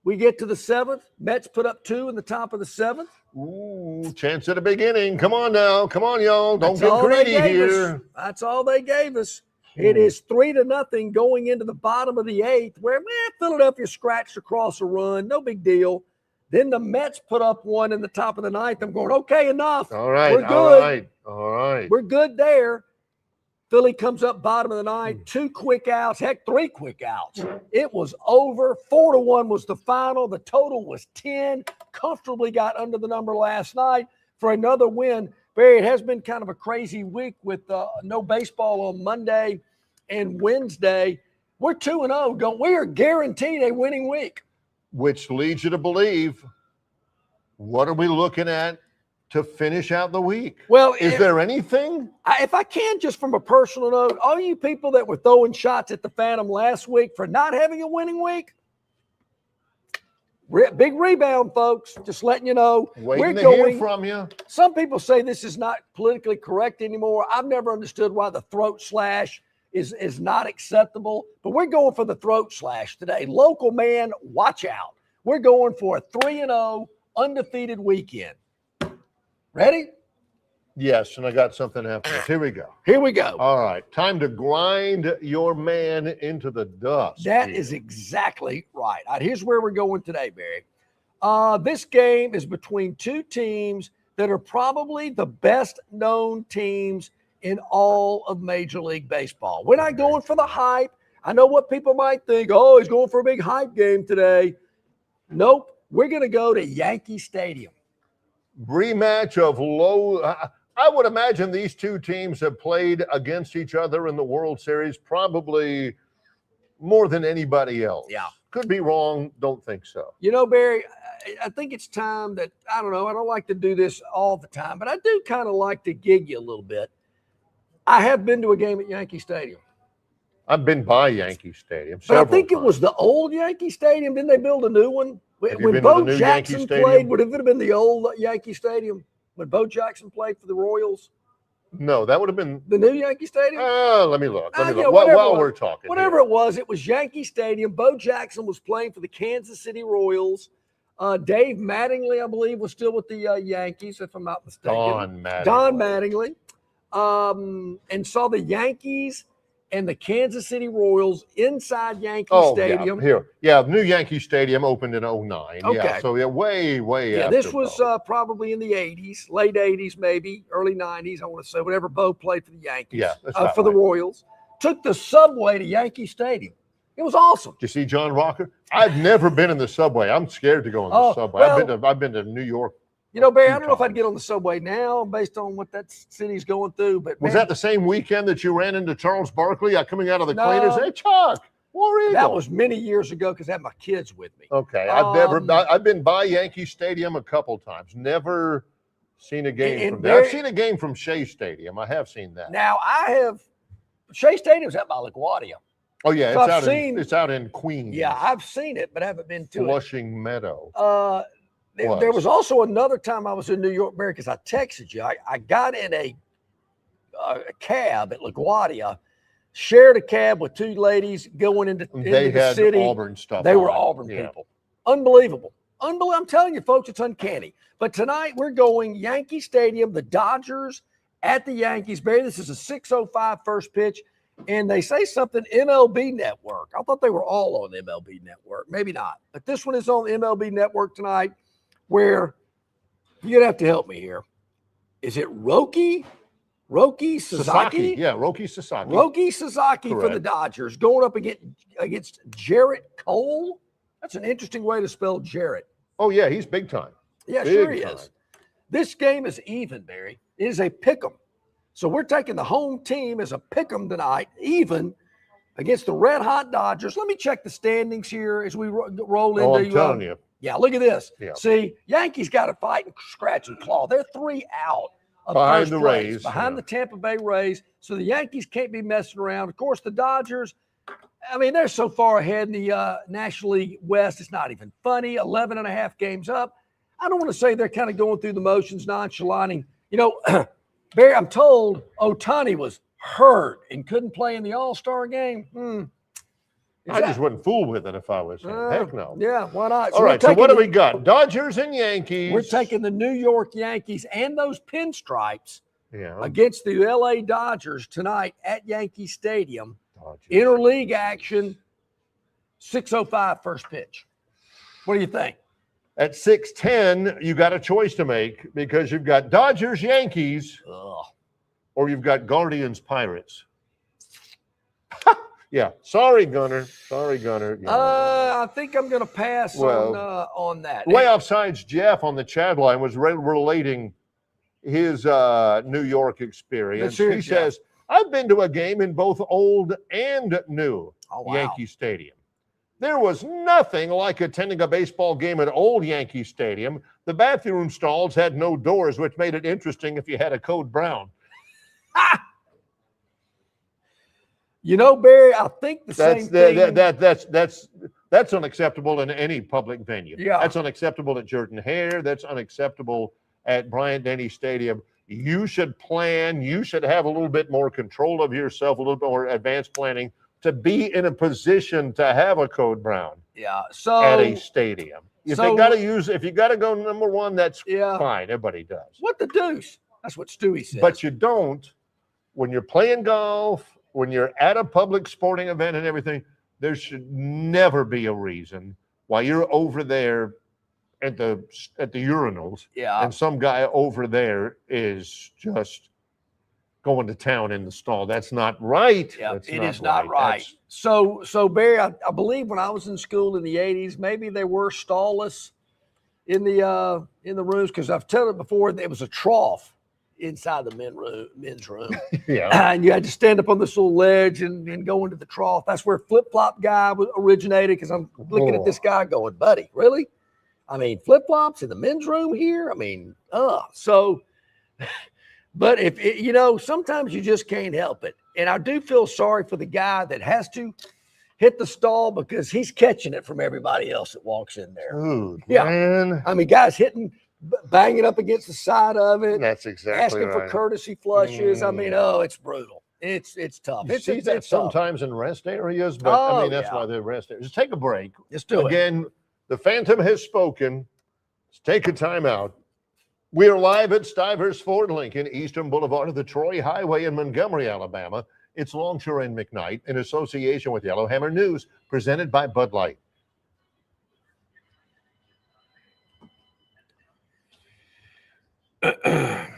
We get to the 7th. Mets put up 2 in the top of the 7th. Ooh, chance at a big inning. Come on now. Come on, y'all. Don't get greedy here. That's all they gave us. It is 3-0 going into the bottom of the 8th, where Philadelphia scratched across a run. No big deal. Then the Mets put up 1 in the top of the 9th. I'm going, okay, enough. All right. We're good. All right. We're good there. Philly comes up bottom of the 9th. 2 quick outs. Heck, 3 quick outs. It was over. 4-1 was the final. The total was 10. Comfortably got under the number last night for another win. Barry, it has been kind of a crazy week with no baseball on Monday and Wednesday. We're 2-0. We are guaranteed a winning week. Which leads you to believe, what are we looking at to finish out the week? Well, is there anything? If I can, just from a personal note, all you people that were throwing shots at the Phantom last week for not having a winning week, big rebound, folks. Just letting you know. Waiting to hear from you. Some people say this is not politically correct anymore. I've never understood why the throat slash is not acceptable, but we're going for the throat slash today. Local man, watch out. We're going for a 3-0 undefeated weekend. Ready? Yes, and I got something happening. Here we go. Here we go. All right, time to grind your man into the dust. That is exactly right. All right, here's where we're going today, Barry. This game is between 2 teams that are probably the best known teams in all of Major League Baseball. We're not going for the hype. I know what people might think. Oh, he's going for a big hype game today. Nope. We're going to go to Yankee Stadium. Rematch of low. I would imagine these 2 teams have played against each other in the World Series probably more than anybody else. Yeah. Could be wrong. Don't think so. Barry, I think it's time that, I don't know, I don't like to do this all the time, but I do kind of like to gig you a little bit. I have been to a game at Yankee Stadium. I've been by Yankee Stadium. But I think it was the old Yankee Stadium. Didn't they build a new one? When Bo Jackson played, would it have been the old Yankee Stadium? When Bo Jackson played for the Royals? No, that would have been the new Yankee Stadium. Let me look. While we're talking. Whatever it was Yankee Stadium. Bo Jackson was playing for the Kansas City Royals. Dave Mattingly, I believe, was still with the Yankees, if I'm not mistaken. Don Mattingly. And saw the Yankees and the Kansas City Royals inside Yankee Stadium. New Yankee Stadium opened in 2009. Okay. Yeah, so way after this was probably in the 80s, late 80s maybe, early 90s, I want to say, whenever Bo played for the Yankees. Yeah, for the Royals. Took the subway to Yankee Stadium. It was awesome. Did you see John Rocker? I've never been in the subway. I'm scared to go in the subway. Well, I've been to New York. Barry, I don't know if I'd get on the subway now based on what that city's going through. But was that the same weekend that you ran into Charles Barkley coming out of the cleaners? Hey, Chuck, War Eagle. That was many years ago because I had my kids with me. Okay, I've been by Yankee Stadium a couple times. Never seen a game from there. I've seen a game from Shea Stadium. I have seen that. Now Shea Stadium's out by LaGuardia. Oh yeah, it's out in Queens. Yeah, I've seen it, but I haven't been to Flushing Meadow. There was also another time I was in New York, Barry, because I texted you. I got in a cab at LaGuardia, shared a cab with 2 ladies going into the city. Auburn stuff. They were Auburn people. Unbelievable. Unbelievable. I'm telling you, folks, it's uncanny. But tonight we're going Yankee Stadium, the Dodgers at the Yankees. Barry, this is a 6:05 first pitch. And they say something MLB Network. I thought they were all on MLB Network. Maybe not. But this one is on MLB Network tonight, where you're going to have to help me here. Is it Roki Sasaki? Yeah, Roki Sasaki. Roki Sasaki for Correct. the Dodgers going up against Jarrett Cole. That's an interesting way to spell Jarrett. Oh, yeah, he's big time. Yeah, Big sure he time. is. This game is even, Barry. It is a pick'em. So we're taking the home team as a pick'em tonight, even against the red-hot Dodgers. Let me check the standings here as we roll into. I'm telling you. Yeah, look at this. Yeah. See, Yankees got to fight and scratch and claw. They're 3 out of Behind first the place, Rays, behind yeah. the Tampa Bay Rays. So the Yankees can't be messing around. Of course, the Dodgers, I mean, they're so far ahead in the National League West, it's not even funny. 11 and a half games up. I don't want to say they're kind of going through the motions, nonchalanting. You know, Barry, I'm told Ohtani was hurt and couldn't play in the All-Star game. I just wouldn't fool with it if I was him. Heck no. Yeah, why not? All right, so what do we got? Dodgers and Yankees. We're taking the New York Yankees and those pinstripes Yeah. against the LA Dodgers tonight at Yankee Stadium. Interleague action, 6:05 first pitch. What do you think? At 6:10, you got a choice to make because you've got Dodgers, Yankees, or you've got Guardians, Pirates. Yeah, sorry, Gunner. I think I'm going to pass on that. Way offsides Jeff on the chat line was relating his New York experience. He says, I've been to a game in both old and new Yankee Stadium. There was nothing like attending a baseball game at old Yankee Stadium. The bathroom stalls had no doors, which made it interesting if you had a code brown. You know, Barry, I think the same thing. That's unacceptable in any public venue. Yeah. That's unacceptable at Jordan-Hare. That's unacceptable at Bryant-Denny Stadium. You should plan. You should have a little bit more control of yourself, a little bit more advanced planning to be in a position to have a code brown. Yeah. So at a stadium. If you got to go number one, that's fine. Everybody does. What the deuce? That's what Stewie said. But you don't when you're playing golf, when you're at a public sporting event and everything. There should never be a reason why you're over there at the urinals, and some guy over there is just going to town in the stall. That's not right. Yeah, it is not right. So Barry, I believe when I was in school in the 80s, maybe they were stallless in the rooms, because I've told it before, there was a trough inside the men's room. Yeah. And you had to stand up on this little ledge and go into the trough. That's where flip-flop guy originated, because I'm looking at this guy going, buddy, really? I mean, flip-flops in the men's room here? I mean, so, but sometimes you just can't help it. And I do feel sorry for the guy that has to hit the stall because he's catching it from everybody else that walks in there. Dude, yeah. Man. I mean, guys banging up against the side of it. That's exactly asking for courtessy flushes. I mean, it's brutal. It's tough. You see that sometimes in rest areas, but I mean, that's why they're rest areas. Just take a break. Let's do it. Again, the Phantom has spoken. Let's take a time out. We are live at Stivers Ford Lincoln, Eastern Boulevard of the Troy Highway in Montgomery, Alabama. It's Longshore and McKnight in association with Yellowhammer News, presented by Bud Light. The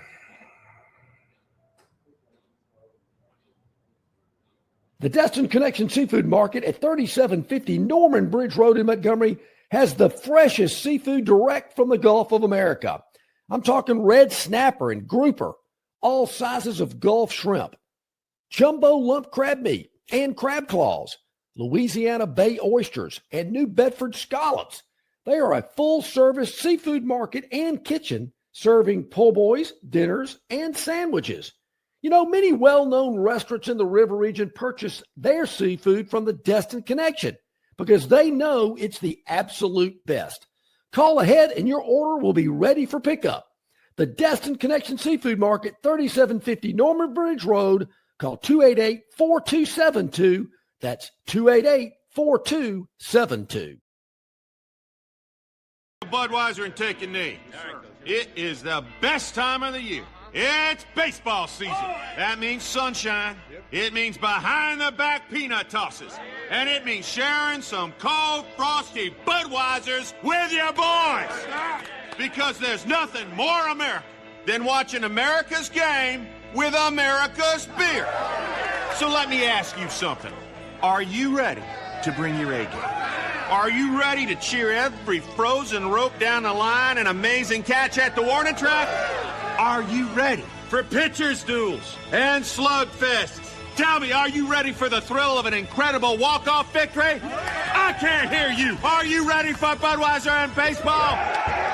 Destin Connection Seafood Market at 3750 Norman Bridge Road in Montgomery has the freshest seafood direct from the Gulf of America. I'm talking red snapper and grouper, all sizes of Gulf shrimp, jumbo lump crab meat and crab claws, Louisiana Bay oysters, and New Bedford scallops. They are a full-service seafood market and kitchen serving po' boys, dinners, and sandwiches. You know, many well-known restaurants in the river region purchase their seafood from the Destin Connection because they know it's the absolute best. Call ahead and your order will be ready for pickup. The Destin Connection Seafood Market, 3750 Norman Bridge Road. Call 288-4272. That's 288-4272. Budweiser and take a knee. It is the best time of the year. It's baseball season. That means sunshine. It means behind-the-back peanut tosses. And it means sharing some cold, frosty Budweisers with your boys. Because there's nothing more American than watching America's game with America's beer. So let me ask you something. Are you ready to bring your A game? Are you ready to cheer every frozen rope down the line and amazing catch at the warning track? Are you ready for pitcher's duels and slugfests? Tell me, are you ready for the thrill of an incredible walk-off victory? I can't hear you. Are you ready for Budweiser and baseball?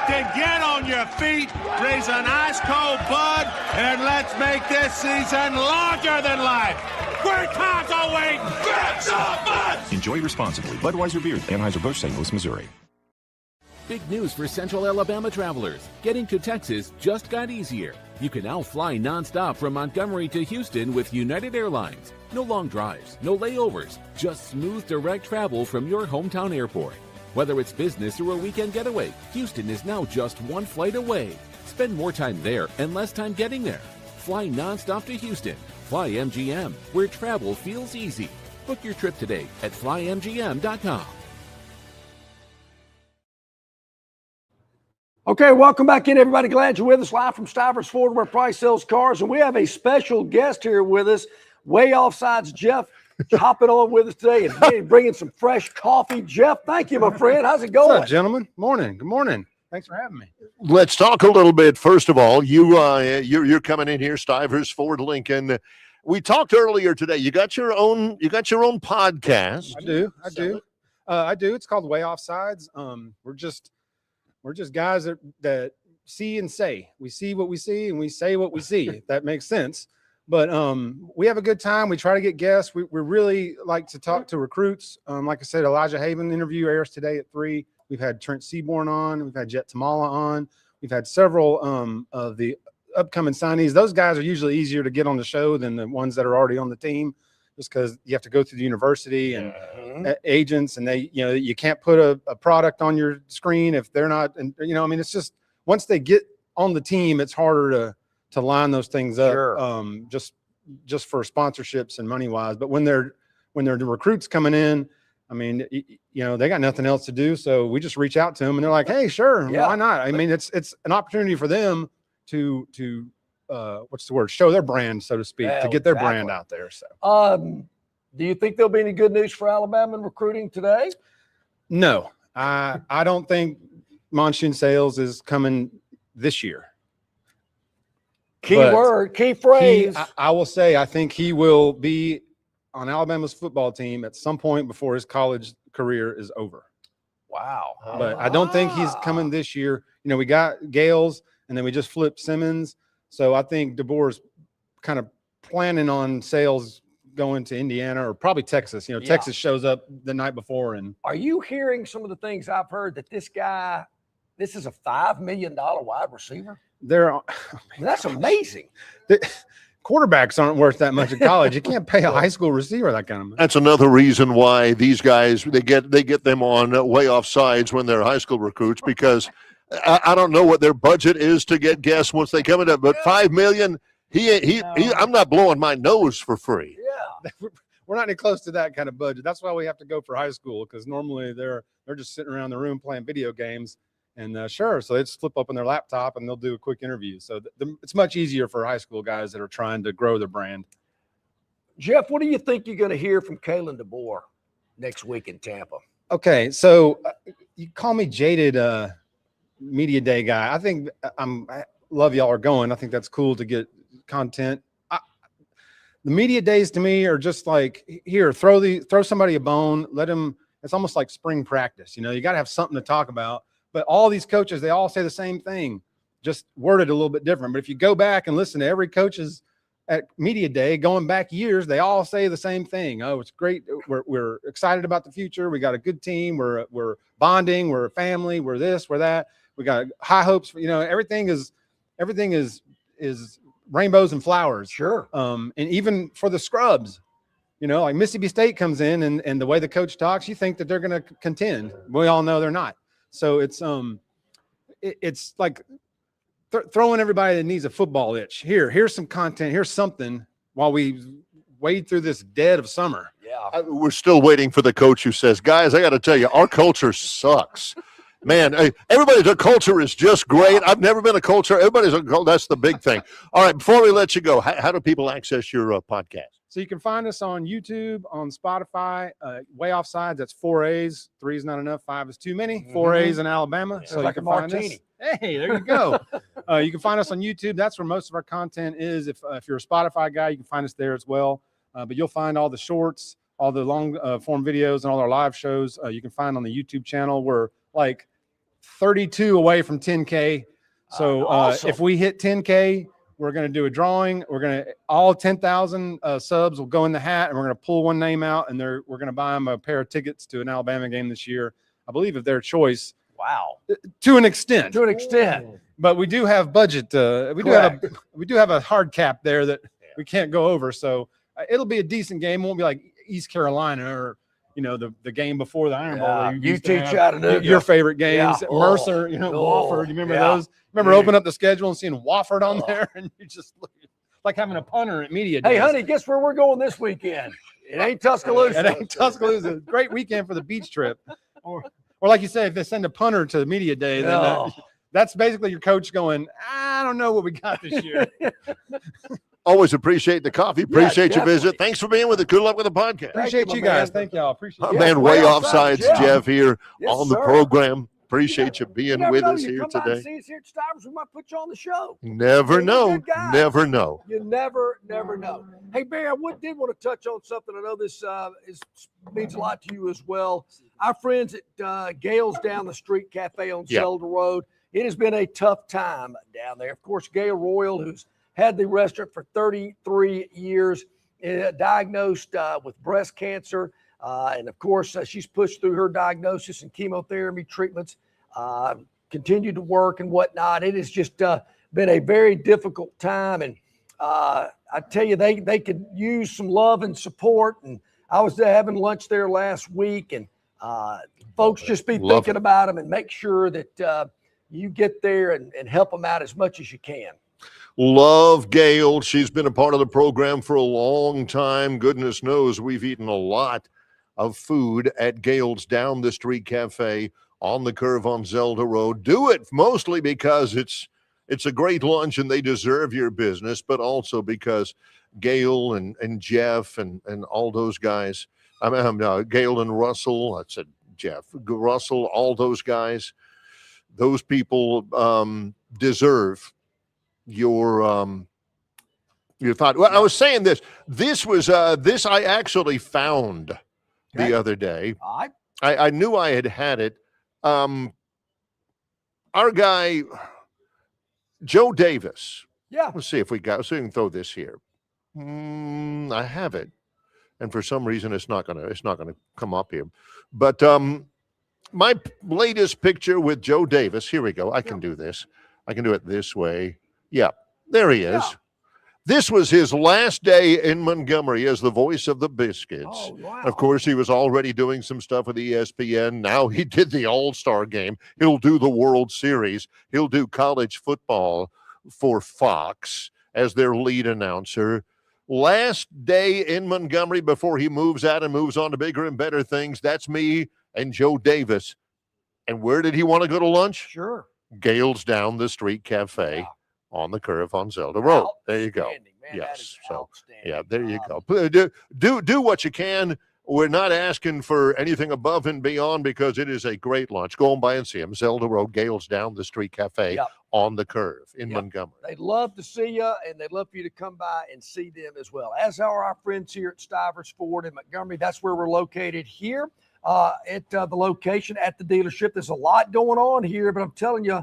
Then get on your feet, raise an ice-cold Bud, and let's make this season larger than life. Great times are waiting. Get some Bud! Enjoy responsibly. Budweiser Beer, Anheuser-Busch, St. Louis, Missouri. Big news for Central Alabama travelers. Getting to Texas just got easier. You can now fly nonstop from Montgomery to Houston with United Airlines. No long drives, no layovers, just smooth direct travel from your hometown airport. Whether it's business or a weekend getaway, Houston is now just one flight away. Spend more time there and less time getting there. Fly nonstop to Houston. Fly MGM, where travel feels easy. Book your trip today at flymgm.com. Okay, welcome back in, everybody. Glad you're with us live from Stivers Ford, where price sells cars. And we have a special guest here with us, way offsides Jeff, hopping on with us today and bringing some fresh coffee. Jeff, thank you, my friend. How's it going? What's up, gentlemen? Morning. Good morning. Thanks for having me. Let's talk a little bit. First of all, you're coming in here, Stivers Ford Lincoln. We talked earlier today. You got your own podcast. I do. I do. It's called Way Offsides. We're just guys that see and say. We see what we see and we say what we see, if that makes sense. But we have a good time. We try to get guests. We really like to talk to recruits. Like I said, Elijah Haven interview airs today at 3. We've had Trent Seaborn on. We've had Jet Tamala on. We've had several of the upcoming signees. Those guys are usually easier to get on the show than the ones that are already on the team, just because you have to go through the university and agents, and you can't put a product on your screen if they're not, and it's just, once they get on the team, it's harder to line those things up. Sure. Just for sponsorships and money wise. But when they're the recruits coming in, I mean, they got nothing else to do, so we just reach out to them and they're like, hey, sure, why not? I mean, it's an opportunity for them to what's the word? Show their brand, so to speak, to get their brand out there. So, do you think there'll be any good news for Alabama in recruiting today? No, I don't think Monsoon Sales is coming this year. Key word, key phrase. I will say, I think he will be on Alabama's football team at some point before his college career is over. Wow. But I don't think he's coming this year. We got Gales, and then we just flipped Simmons. So I think DeBoer's kind of planning on Sales going to Indiana or probably Texas. Texas shows up the night before. And are you hearing some of the things I've heard that this is a $5 million wide receiver? That's amazing. Quarterbacks aren't worth that much in college. You can't pay a high school receiver that kind of money. That's another reason why these guys, they get them on way off sides when they're high school recruits, because I don't know what their budget is to get guests once they come in, but $5 million, I'm not blowing my nose for free. Yeah. We're not any close to that kind of budget. That's why we have to go for high school, because normally they're just sitting around the room playing video games. And so they just flip up on their laptop and they'll do a quick interview. So it's much easier for high school guys that are trying to grow their brand. Jeff, what do you think you're going to hear from Kalen DeBoer next week in Tampa? Okay, so you call me jaded media day guy. I think I love y'all are going. I think that's cool to get content. The media days to me are just like, here, throw somebody a bone, let them. It's almost like spring practice. You got to have something to talk about. But all these coaches, they all say the same thing, just worded a little bit different. But if you go back and listen to every coach's at media day, going back years, they all say the same thing. Oh, it's great. We're excited about the future. We got a good team. We're bonding. We're a family. We're this. We're that. We got high hopes. Everything is rainbows and flowers. Sure. And even for the scrubs, like Mississippi State comes in and the way the coach talks, you think that they're going to contend. We all know they're not. So it's it's like throwing everybody that needs a football itch. Here's some content. Here's something while we wade through this dead of summer. Yeah. We're still waiting for the coach who says, guys, I got to tell you, our culture sucks. Man, everybody's culture is just great. I've never been a culture. That's the big thing. All right, before we let you go, how do people access your podcast? So you can find us on YouTube, on Spotify, Way Offsides. That's 4 A's. 3 is not enough. 5 is too many. 4 A's in Alabama. So like you can a martini. find us. Hey, there you go. You can find us on YouTube. That's where most of our content is. If you're a Spotify guy, you can find us there as well. But you'll find all the shorts, all the long form videos, and all our live shows. You can find on the YouTube channel. We're like 32 away from 10K. So awesome. if we hit 10K, we're going to do a drawing. We're going to all 10,000 subs will go in the hat, and we're going to pull one name out, and we're going to buy them a pair of tickets to an Alabama game this year. I believe of their choice. Wow. To an extent. To an extent. But we do have budget. We do have a hard cap there that we can't go over. So it'll be a decent game. It won't be like East Carolina or the game before the Iron Bowl. You teach Chattanooga. Your favorite games, Yeah. Mercer, Wofford. You remember those? Remember opening up the schedule and seeing Wofford on there, and you just look like having a punter at media days. Hey, honey, guess where we're going this weekend? It ain't Tuscaloosa. It ain't Tuscaloosa. Great weekend for the beach trip. Or like you say, if they send a punter to the media day, then that's basically your coach going, I don't know what we got this year. Always appreciate the coffee. Appreciate your visit. Thanks for being with us. Good luck with the podcast. Appreciate you guys. Thank y'all. Appreciate it. Man, Way Offsides, Jeff here on the sir. program. Appreciate you being with us here come by and today. see us here at Stivers. We might put you on the show. Never know. Never know. You never know. Hey, Barry, I did want to touch on something. I know this means a lot to you as well. Our friends at Gale's down the street cafe on Zelda Road. It has been a tough time down there. Of course, Gail Royal, who's had the restaurant for 33 years, diagnosed with breast cancer. And of course, she's pushed through her diagnosis and chemotherapy treatments, continued to work and whatnot. It has just been a very difficult time. And I tell you, they could use some love and support. And I was there having lunch there last week, and folks just be thinking about them and make sure that you get there and help them out as much as you can. Love Gail. She's been a part of the program for a long time. Goodness knows we've eaten a lot of food at Gail's Down the Street Cafe on the curve on Zelda Road. Do it mostly because it's a great lunch and they deserve your business, but also because Gail and Jeff and all those guys, Gail and Russell, I said Jeff, Russell, all those guys, those people deserve your thought. Well, I was saying this was this I actually found the other day. I knew I had it. Our guy Joe Davis. Yeah. Let's see if we can throw this here. I have it, and for some reason it's not gonna come up here. But my latest picture with Joe Davis. Here we go. I can do this. I can do it this way. Yeah, there he is. Yeah. This was his last day in Montgomery as the voice of the Biscuits. Oh, wow. Of course, he was already doing some stuff with ESPN. Now he did the All-Star game. He'll do the World Series. He'll do college football for Fox as their lead announcer. Last day in Montgomery before he moves out and moves on to bigger and better things. That's me and Joe Davis. And where did he want to go to lunch? Sure. Gail's Down the Street Cafe. Wow. On the curve on Zelda Road. There you go. Man, yes. So yeah, there you go. Do what you can. We're not asking for anything above and beyond because it is a great lunch. Go on by and see them. Zelda Road, Gail's Down the Street Cafe on the curve in Montgomery. They'd love to see you, and they'd love for you to come by and see them as well. As are our friends here at Stivers Ford in Montgomery. That's where we're located here at the location at the dealership. There's a lot going on here, but I'm telling you,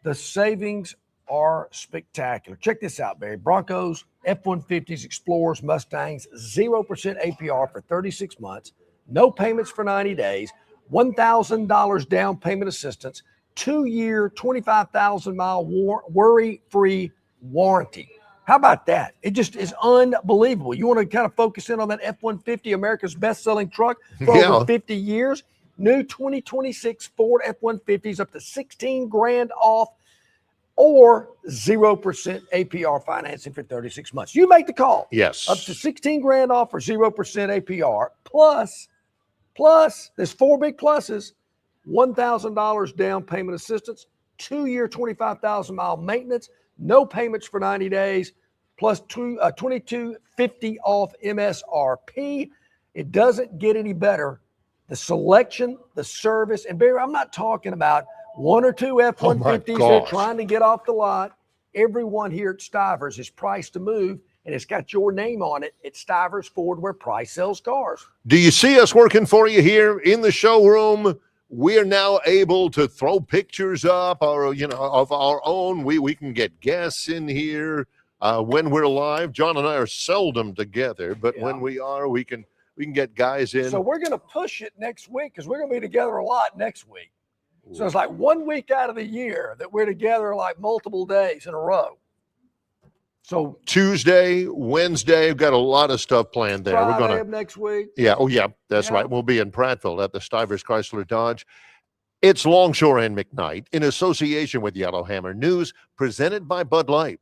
the savings are spectacular. Check this out, Barry. Broncos, F-150s, Explorers, Mustangs, 0% APR for 36 months, no payments for 90 days, $1,000 down payment assistance, 2-year, 25,000-mile worry-free warranty. How about that? It just is unbelievable. You want to kind of focus in on that F-150, America's best-selling truck for over 50 years? new 2026 Ford F-150s up to 16 grand off or 0% APR financing for 36 months. You make the call. Yes. Up to 16 grand off or 0% APR. Plus, there's 4 big pluses: $1,000 down payment assistance, 2-year, 25,000-mile maintenance, no payments for 90 days, plus $2,250 off MSRP. It doesn't get any better. The selection, the service, and Barry, I'm not talking about 1 or 2 F-150s they're trying to get off the lot. Everyone here at Stivers is priced to move, and it's got your name on it. It's Stivers Ford, where price sells cars. Do you see us working for you here in the showroom? We're now able to throw pictures up, or of our own. We can get guests in here when we're live. John and I are seldom together, but when we are, we can get guys in. So we're going to push it next week because we're going to be together a lot next week. So it's like 1 week out of the year that we're together like multiple days in a row. So Tuesday, Wednesday, we've got a lot of stuff planned there. Friday We're gonna of next week. Yeah, that's right. We'll be in Prattville at the Stivers Chrysler Dodge. It's Longshore and McKnight in association with Yellowhammer News, presented by Bud Light.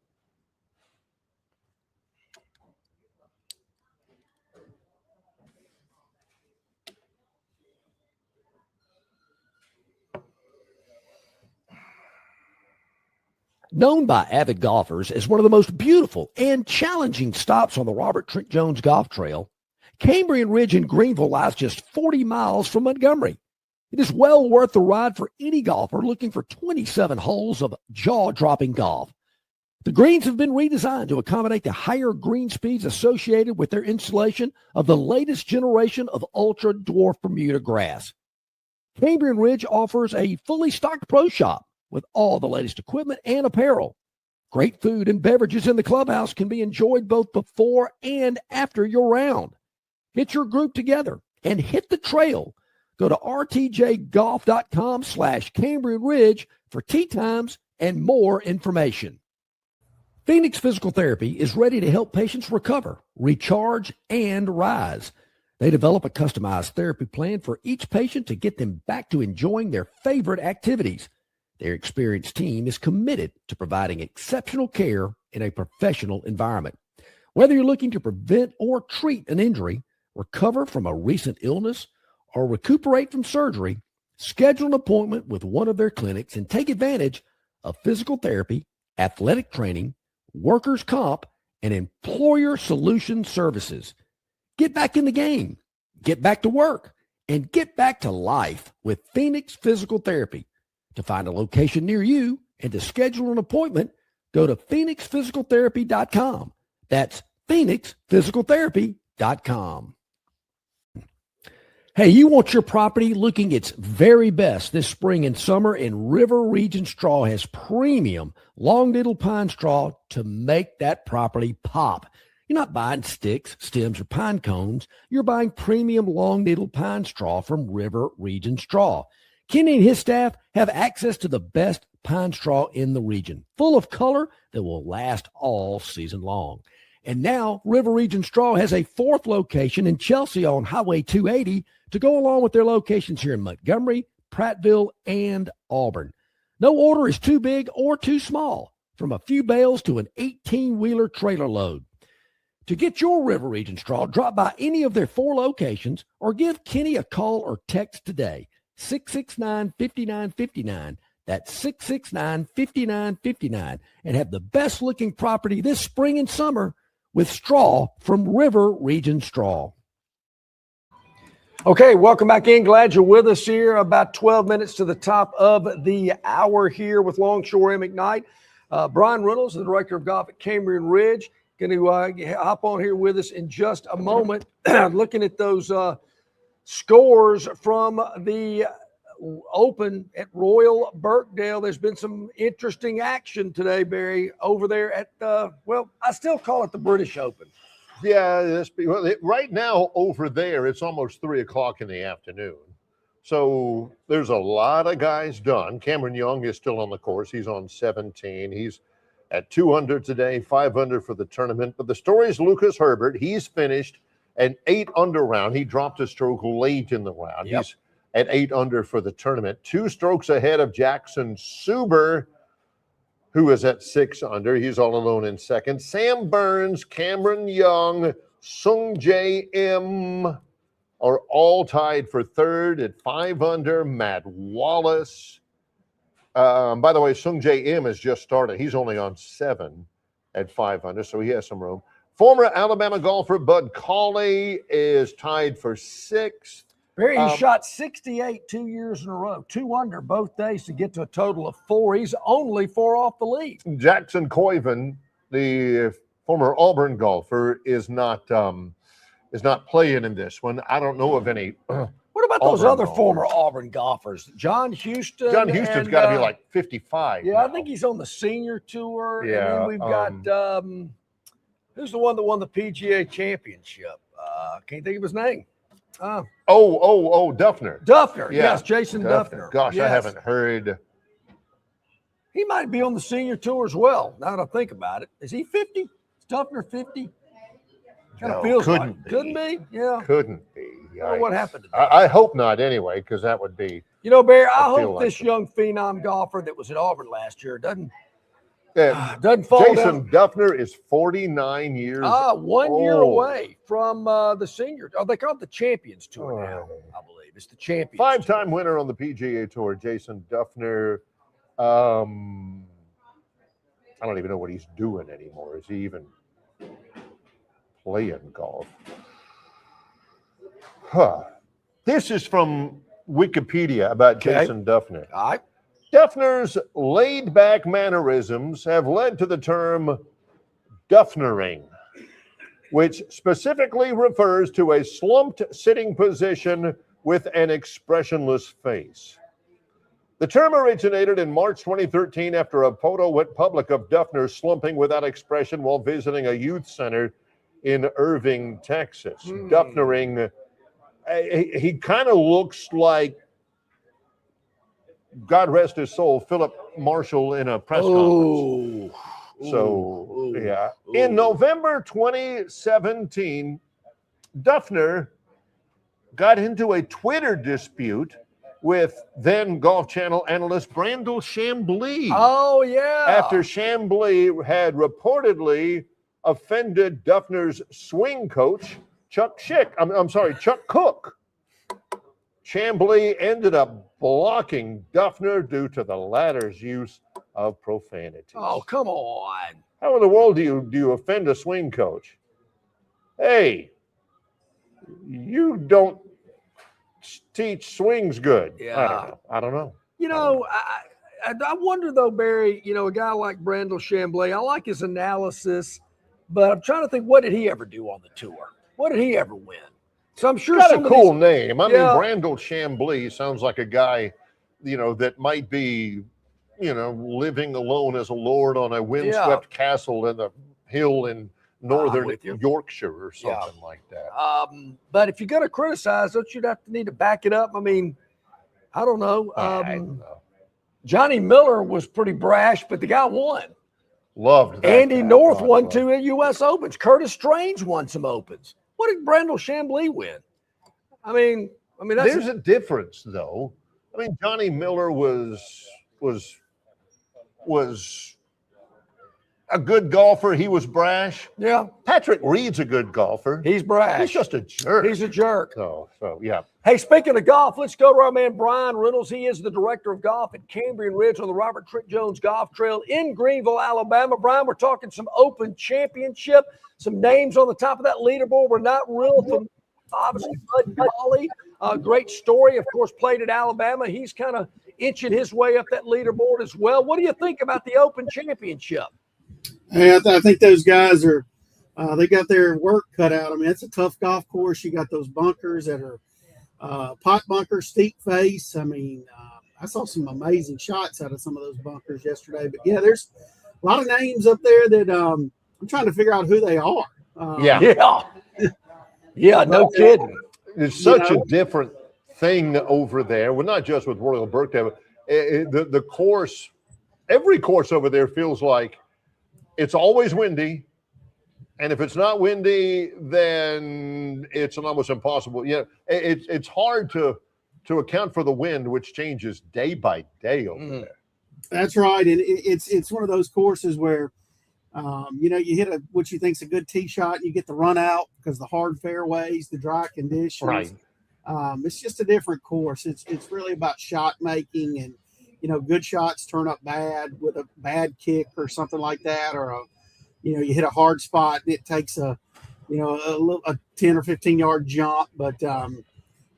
Known by avid golfers as one of the most beautiful and challenging stops on the Robert Trent Jones Golf Trail, Cambrian Ridge in Greenville lies just 40 miles from Montgomery. It is well worth the ride for any golfer looking for 27 holes of jaw-dropping golf. The greens have been redesigned to accommodate the higher green speeds associated with their installation of the latest generation of ultra-dwarf Bermuda grass. Cambrian Ridge offers a fully stocked pro shop with all the latest equipment and apparel. Great food and beverages in the clubhouse can be enjoyed both before and after your round. Get your group together and hit the trail. Go to rtjgolf.com/Cambrian Ridge for tee times and more information. Phoenix Physical Therapy is ready to help patients recover, recharge, and rise. They develop a customized therapy plan for each patient to get them back to enjoying their favorite activities. Their experienced team is committed to providing exceptional care in a professional environment. Whether you're looking to prevent or treat an injury, recover from a recent illness, or recuperate from surgery, schedule an appointment with one of their clinics and take advantage of physical therapy, athletic training, workers' comp, and employer solution services. Get back in the game, get back to work, and get back to life with Phoenix Physical Therapy. To find a location near you and to schedule an appointment, go to phoenixphysicaltherapy.com. That's phoenixphysicaltherapy.com. Hey, you want your property looking its very best this spring and summer, and River Region Straw has premium long needle pine straw to make that property pop. You're not buying sticks, stems, or pine cones. You're buying premium long needle pine straw from River Region Straw. Kenny and his staff have access to the best pine straw in the region, full of color that will last all season long. And now River Region Straw has a 4th location in Chelsea on Highway 280 to go along with their locations here in Montgomery, Prattville, and Auburn. No order is too big or too small, from a few bales to an 18-wheeler trailer load. To get your River Region Straw, drop by any of their 4 locations or give Kenny a call or text today. 669-5959. That's 669-5959. And have the best looking property this spring and summer with straw from River Region Straw. Okay, welcome back in. Glad you're with us here. About 12 minutes to the top of the hour here with Longshore McKnight. Brian Reynolds, the director of golf at Cambrian Ridge, going to hop on here with us in just a moment. Looking at those scores from the Open at Royal Birkdale. There's been some interesting action today, Barry, over there at I still call it the British Open. Yeah, right now over there, it's almost 3 o'clock in the afternoon. So there's a lot of guys done. Cameron Young is still on the course. He's on 17. He's at 200 today, 500 for the tournament. But the story is Lucas Herbert. He's finished an 8-under round. He dropped a stroke late in the round. Yep. He's at 8 under for the tournament. 2 strokes ahead of Jackson Suber, who is at 6 under. He's all alone in second. Sam Burns, Cameron Young, Sung Jae Im are all tied for third at 5 under. Matt Wallace. By the way, Sung Jae Im has just started. He's only on 7 at 5 under, so he has some room. Former Alabama golfer Bud Cauley is tied for 6th. Barry, he shot 68 2 years in a row, 2 under both days to get to a total of 4. He's only 4 off the lead. Jackson Coyven, the former Auburn golfer, is not playing in this one. I don't know of any. What about those other former Auburn golfers? John Houston. John Houston's got to be like 55. Yeah, now. I think he's on the senior tour. Yeah, And then we've got who's the one that won the PGA championship? Can't think of his name. Duffner. Duffner, Yeah. yes, Jason Duffner. Gosh, yes. I haven't heard. He might be on the senior tour as well. Now that I think about it, is he 50? Is Duffner 50? Kind of feels like couldn't be. Yeah, couldn't be. I don't know what happened to that. I hope not anyway, because that would be. You know, Barry, I feel hope like this young phenom golfer that was at Auburn last year doesn't Yeah, fall Jason Duffner is 49 years 1 year old. away from the senior. Oh, they call it the Champions Tour now, I believe. It's the Champions. 5-time winner on the PGA Tour, Jason Duffner. I don't even know what he's doing anymore. Is he even playing golf? This is from Wikipedia about Jason Duffner. All right. Duffner's laid-back mannerisms have led to the term Duffnering, which specifically refers to a slumped sitting position with an expressionless face. The term originated in March 2013 after a photo went public of Duffner slumping without expression while visiting a youth center in Irving, Texas. Duffnering, he kind of looks like, God rest his soul, Philip Marshall in a press conference. Yeah. In November 2017, Duffner got into a Twitter dispute with then Golf Channel analyst Brandel Chambly. Oh, yeah. After Chambly had reportedly offended Duffner's swing coach, Chuck Cook. Chambly ended up blocking Duffner due to the latter's use of profanity. Oh, come on. How in the world do you offend a swing coach? Hey, you don't teach swings good. Yeah. I don't know. You know, I wonder though, Barry, you know, a guy like Brandel Chambly, I like his analysis, but I'm trying to think, what did he ever do on the tour? What did he ever win? So I'm sure He's got a cool name. I mean, Yeah. Brandel Chambly sounds like a guy, you know, that might be, you know, living alone as a lord on a windswept castle in the hill in northern with you. Yorkshire or something like that. But if you're going to criticize, don't you need to back it up? I mean, I don't know. I don't know. Johnny Miller was pretty brash, but the guy won. Loved that. Andy guy. North Loved won that. 2 U.S. Opens. Curtis Strange won some Opens. What did Brandel Chambly win? I mean, that's There's a difference, though. I mean, Johnny Miller was a good golfer. He was brash. Yeah. Patrick Reed's a good golfer. He's brash. He's just a jerk. He's a jerk. So yeah. Hey, speaking of golf, let's go to our man Brian Reynolds. He is the director of golf at Cambrian Ridge on the Robert Trent Jones Golf Trail in Greenville, Alabama. Brian, we're talking some Open Championship, some names on the top of that leaderboard. We're not real from obviously Bud Cauley. Great story, of course, played at Alabama. He's kind of inching his way up that leaderboard as well. What do you think about the Open Championship? Hey, I think those guys are they got their work cut out. I mean, it's a tough golf course. You got those bunkers that are pot bunkers, steep face. I mean, I saw some amazing shots out of some of those bunkers yesterday. But yeah, there's a lot of names up there that I'm trying to figure out who they are. Yeah, no kidding. It's such a different thing over there. Well, not just with Royal Birkdale, but the course, every course over there feels like it's always windy. And if it's not windy, then it's an almost impossible. You know, it's hard to to account for the wind, which changes day by day over there. That's right, and it's one of those courses where, you hit what you think's a good tee shot, and you get the run out because the hard fairways, the dry conditions. Right. It's just a different course. It's really about shot making, and good shots turn up bad with a bad kick or something like that, or you hit a hard spot and it takes a 10 or 15 yard jump. But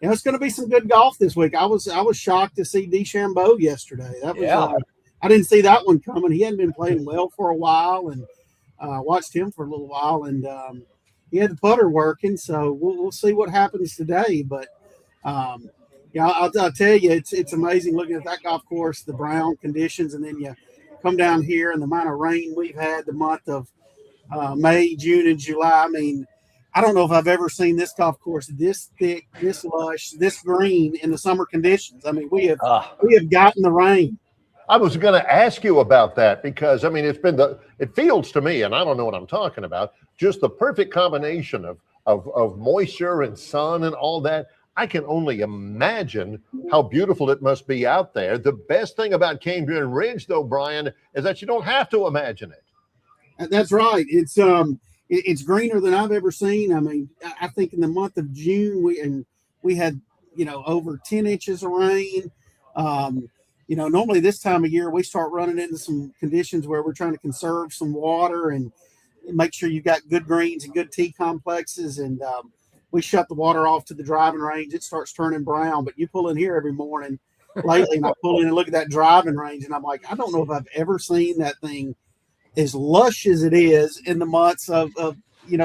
it's going to be some good golf this week. I was shocked to see DeChambeau yesterday. That was I didn't see that one coming. He hadn't been playing well for a while, and watched him for a little while, and he had the putter working. So we'll see what happens today. But I'll tell you, it's amazing looking at that golf course, the brown conditions, and then you come down here and the amount of rain we've had the month of May, June, and July. I mean, I don't know if I've ever seen this golf course this thick, this lush, this green in the summer conditions. I mean, we have gotten the rain. I was going to ask you about that because, I mean, it feels to me, and I don't know what I'm talking about, just the perfect combination of moisture and sun and all that. I can only imagine how beautiful it must be out there. The best thing about Cambrian Ridge, though, Brian, is that you don't have to imagine it. That's right. It's greener than I've ever seen. I mean, I think in the month of June we had over 10 inches of rain. Normally this time of year we start running into some conditions where we're trying to conserve some water and make sure you've got good greens and good tee complexes, and we shut the water off to the driving range. It starts turning brown, but you pull in here every morning lately and I pull in and look at that driving range, and I'm like, I don't know if I've ever seen that thing as lush as it is in the months of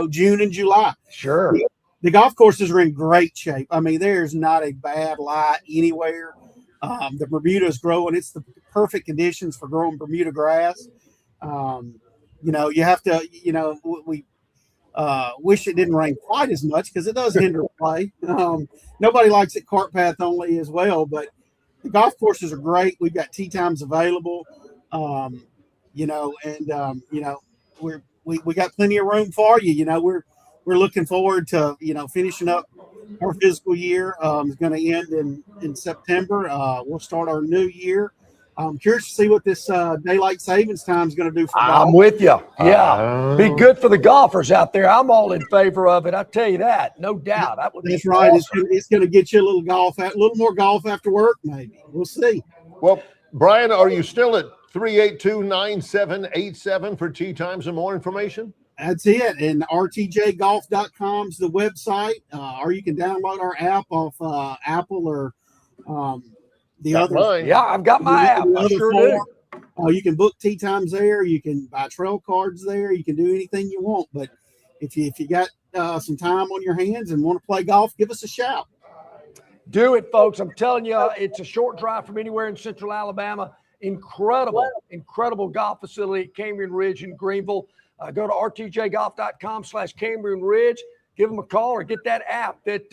June and July. Sure. The golf courses are in great shape. I mean, there's not a bad lie anywhere. The Bermuda is growing. It's the perfect conditions for growing Bermuda grass. You have to, we wish it didn't rain quite as much because it does hinder play. Nobody likes it cart path only as well, but the golf courses are great. We've got tee times available. We got plenty of room for you. We're looking forward to finishing up our fiscal year. Is going to end in September. We'll start our new year. I'm curious to see what this daylight savings time is going to do for golf. I'm with you. Yeah, be good for the golfers out there. I'm all in favor of it. I tell you that, no doubt. That would That's be right. awesome. It's going to get you a little more golf after work, maybe. We'll see. Well, Brian, are you still at 382-9787 for tee times and more information? That's it. And rtjgolf.com is the website, or you can download our app off Apple or the other. Mine. Yeah, I've got my app. I sure do. You can book tee times there. You can buy trail cards there. You can do anything you want. But if you got some time on your hands and want to play golf, give us a shout. Do it, folks. I'm telling you, it's a short drive from anywhere in central Alabama. Incredible golf facility at Cambrian Ridge in Greenville. Go to rtjgolf.com/Cambrian Ridge. Give them a call or get that app that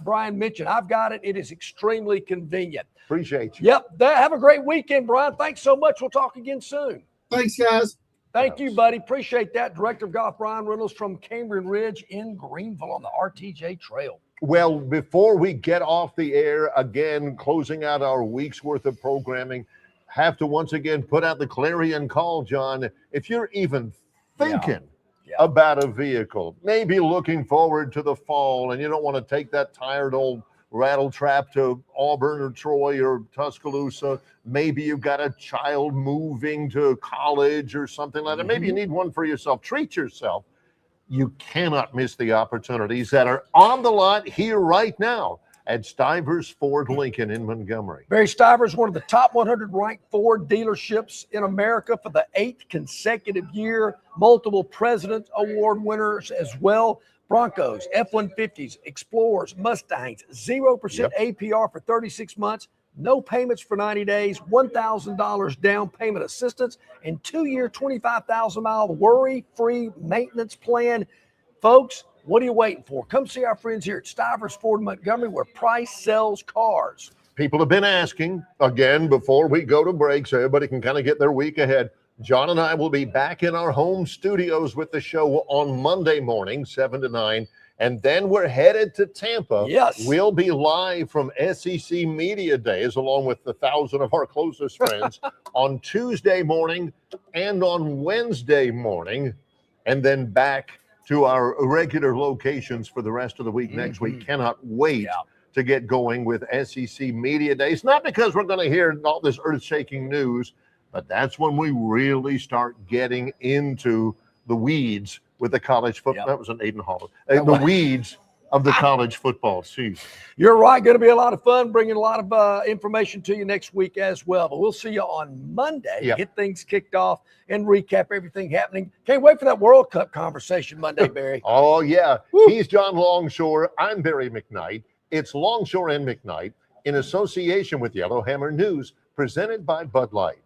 Brian mentioned. I've got it. It is extremely convenient. Appreciate you. Yep. Have a great weekend, Brian. Thanks so much. We'll talk again soon. Thanks, guys. Thank you, buddy. Appreciate that. Director of Golf Brian Reynolds from Cambrian Ridge in Greenville on the RTJ Trail. Well, before we get off the air, again, closing out our week's worth of programming, have to once again put out the clarion call, John. If you're even thinking about a vehicle, maybe looking forward to the fall, and you don't want to take that tired old rattle trap to Auburn or Troy or Tuscaloosa, maybe you've got a child moving to college or something like that. Maybe you need one for yourself. Treat yourself. You cannot miss the opportunities that are on the lot here right now at Stivers Ford Lincoln in Montgomery. Barry Stivers, one of the top 100 ranked Ford dealerships in America for the 8th consecutive year. Multiple President's Award winners as well. Broncos, F-150s, Explorers, Mustangs, 0% APR for 36 months, no payments for 90 days, $1,000 down payment assistance, and 2-year, 25,000-mile worry-free maintenance plan. Folks, what are you waiting for? Come see our friends here at Stivers Ford Montgomery, where price sells cars. People have been asking, again, before we go to break, so everybody can kind of get their week ahead. John and I will be back in our home studios with the show on Monday morning, 7 to 9. And then we're headed to Tampa. Yes. We'll be live from SEC Media Days along with 1,000 of our closest friends on Tuesday morning and on Wednesday morning, and then back to our regular locations for the rest of the week next week. Cannot wait to get going with SEC Media Days. Not because we're going to hear all this earth-shaking news, but that's when we really start getting into the weeds with the college football. That was an Aiden Holland. The weeds of the college football season. You're right. Going to be a lot of fun, bringing a lot of information to you next week as well. But we'll see you on Monday. Get things kicked off and recap everything happening. Can't wait for that World Cup conversation Monday, Barry. Oh, yeah. He's John Longshore. I'm Barry McKnight. It's Longshore and McKnight in association with Yellowhammer News, presented by Bud Light.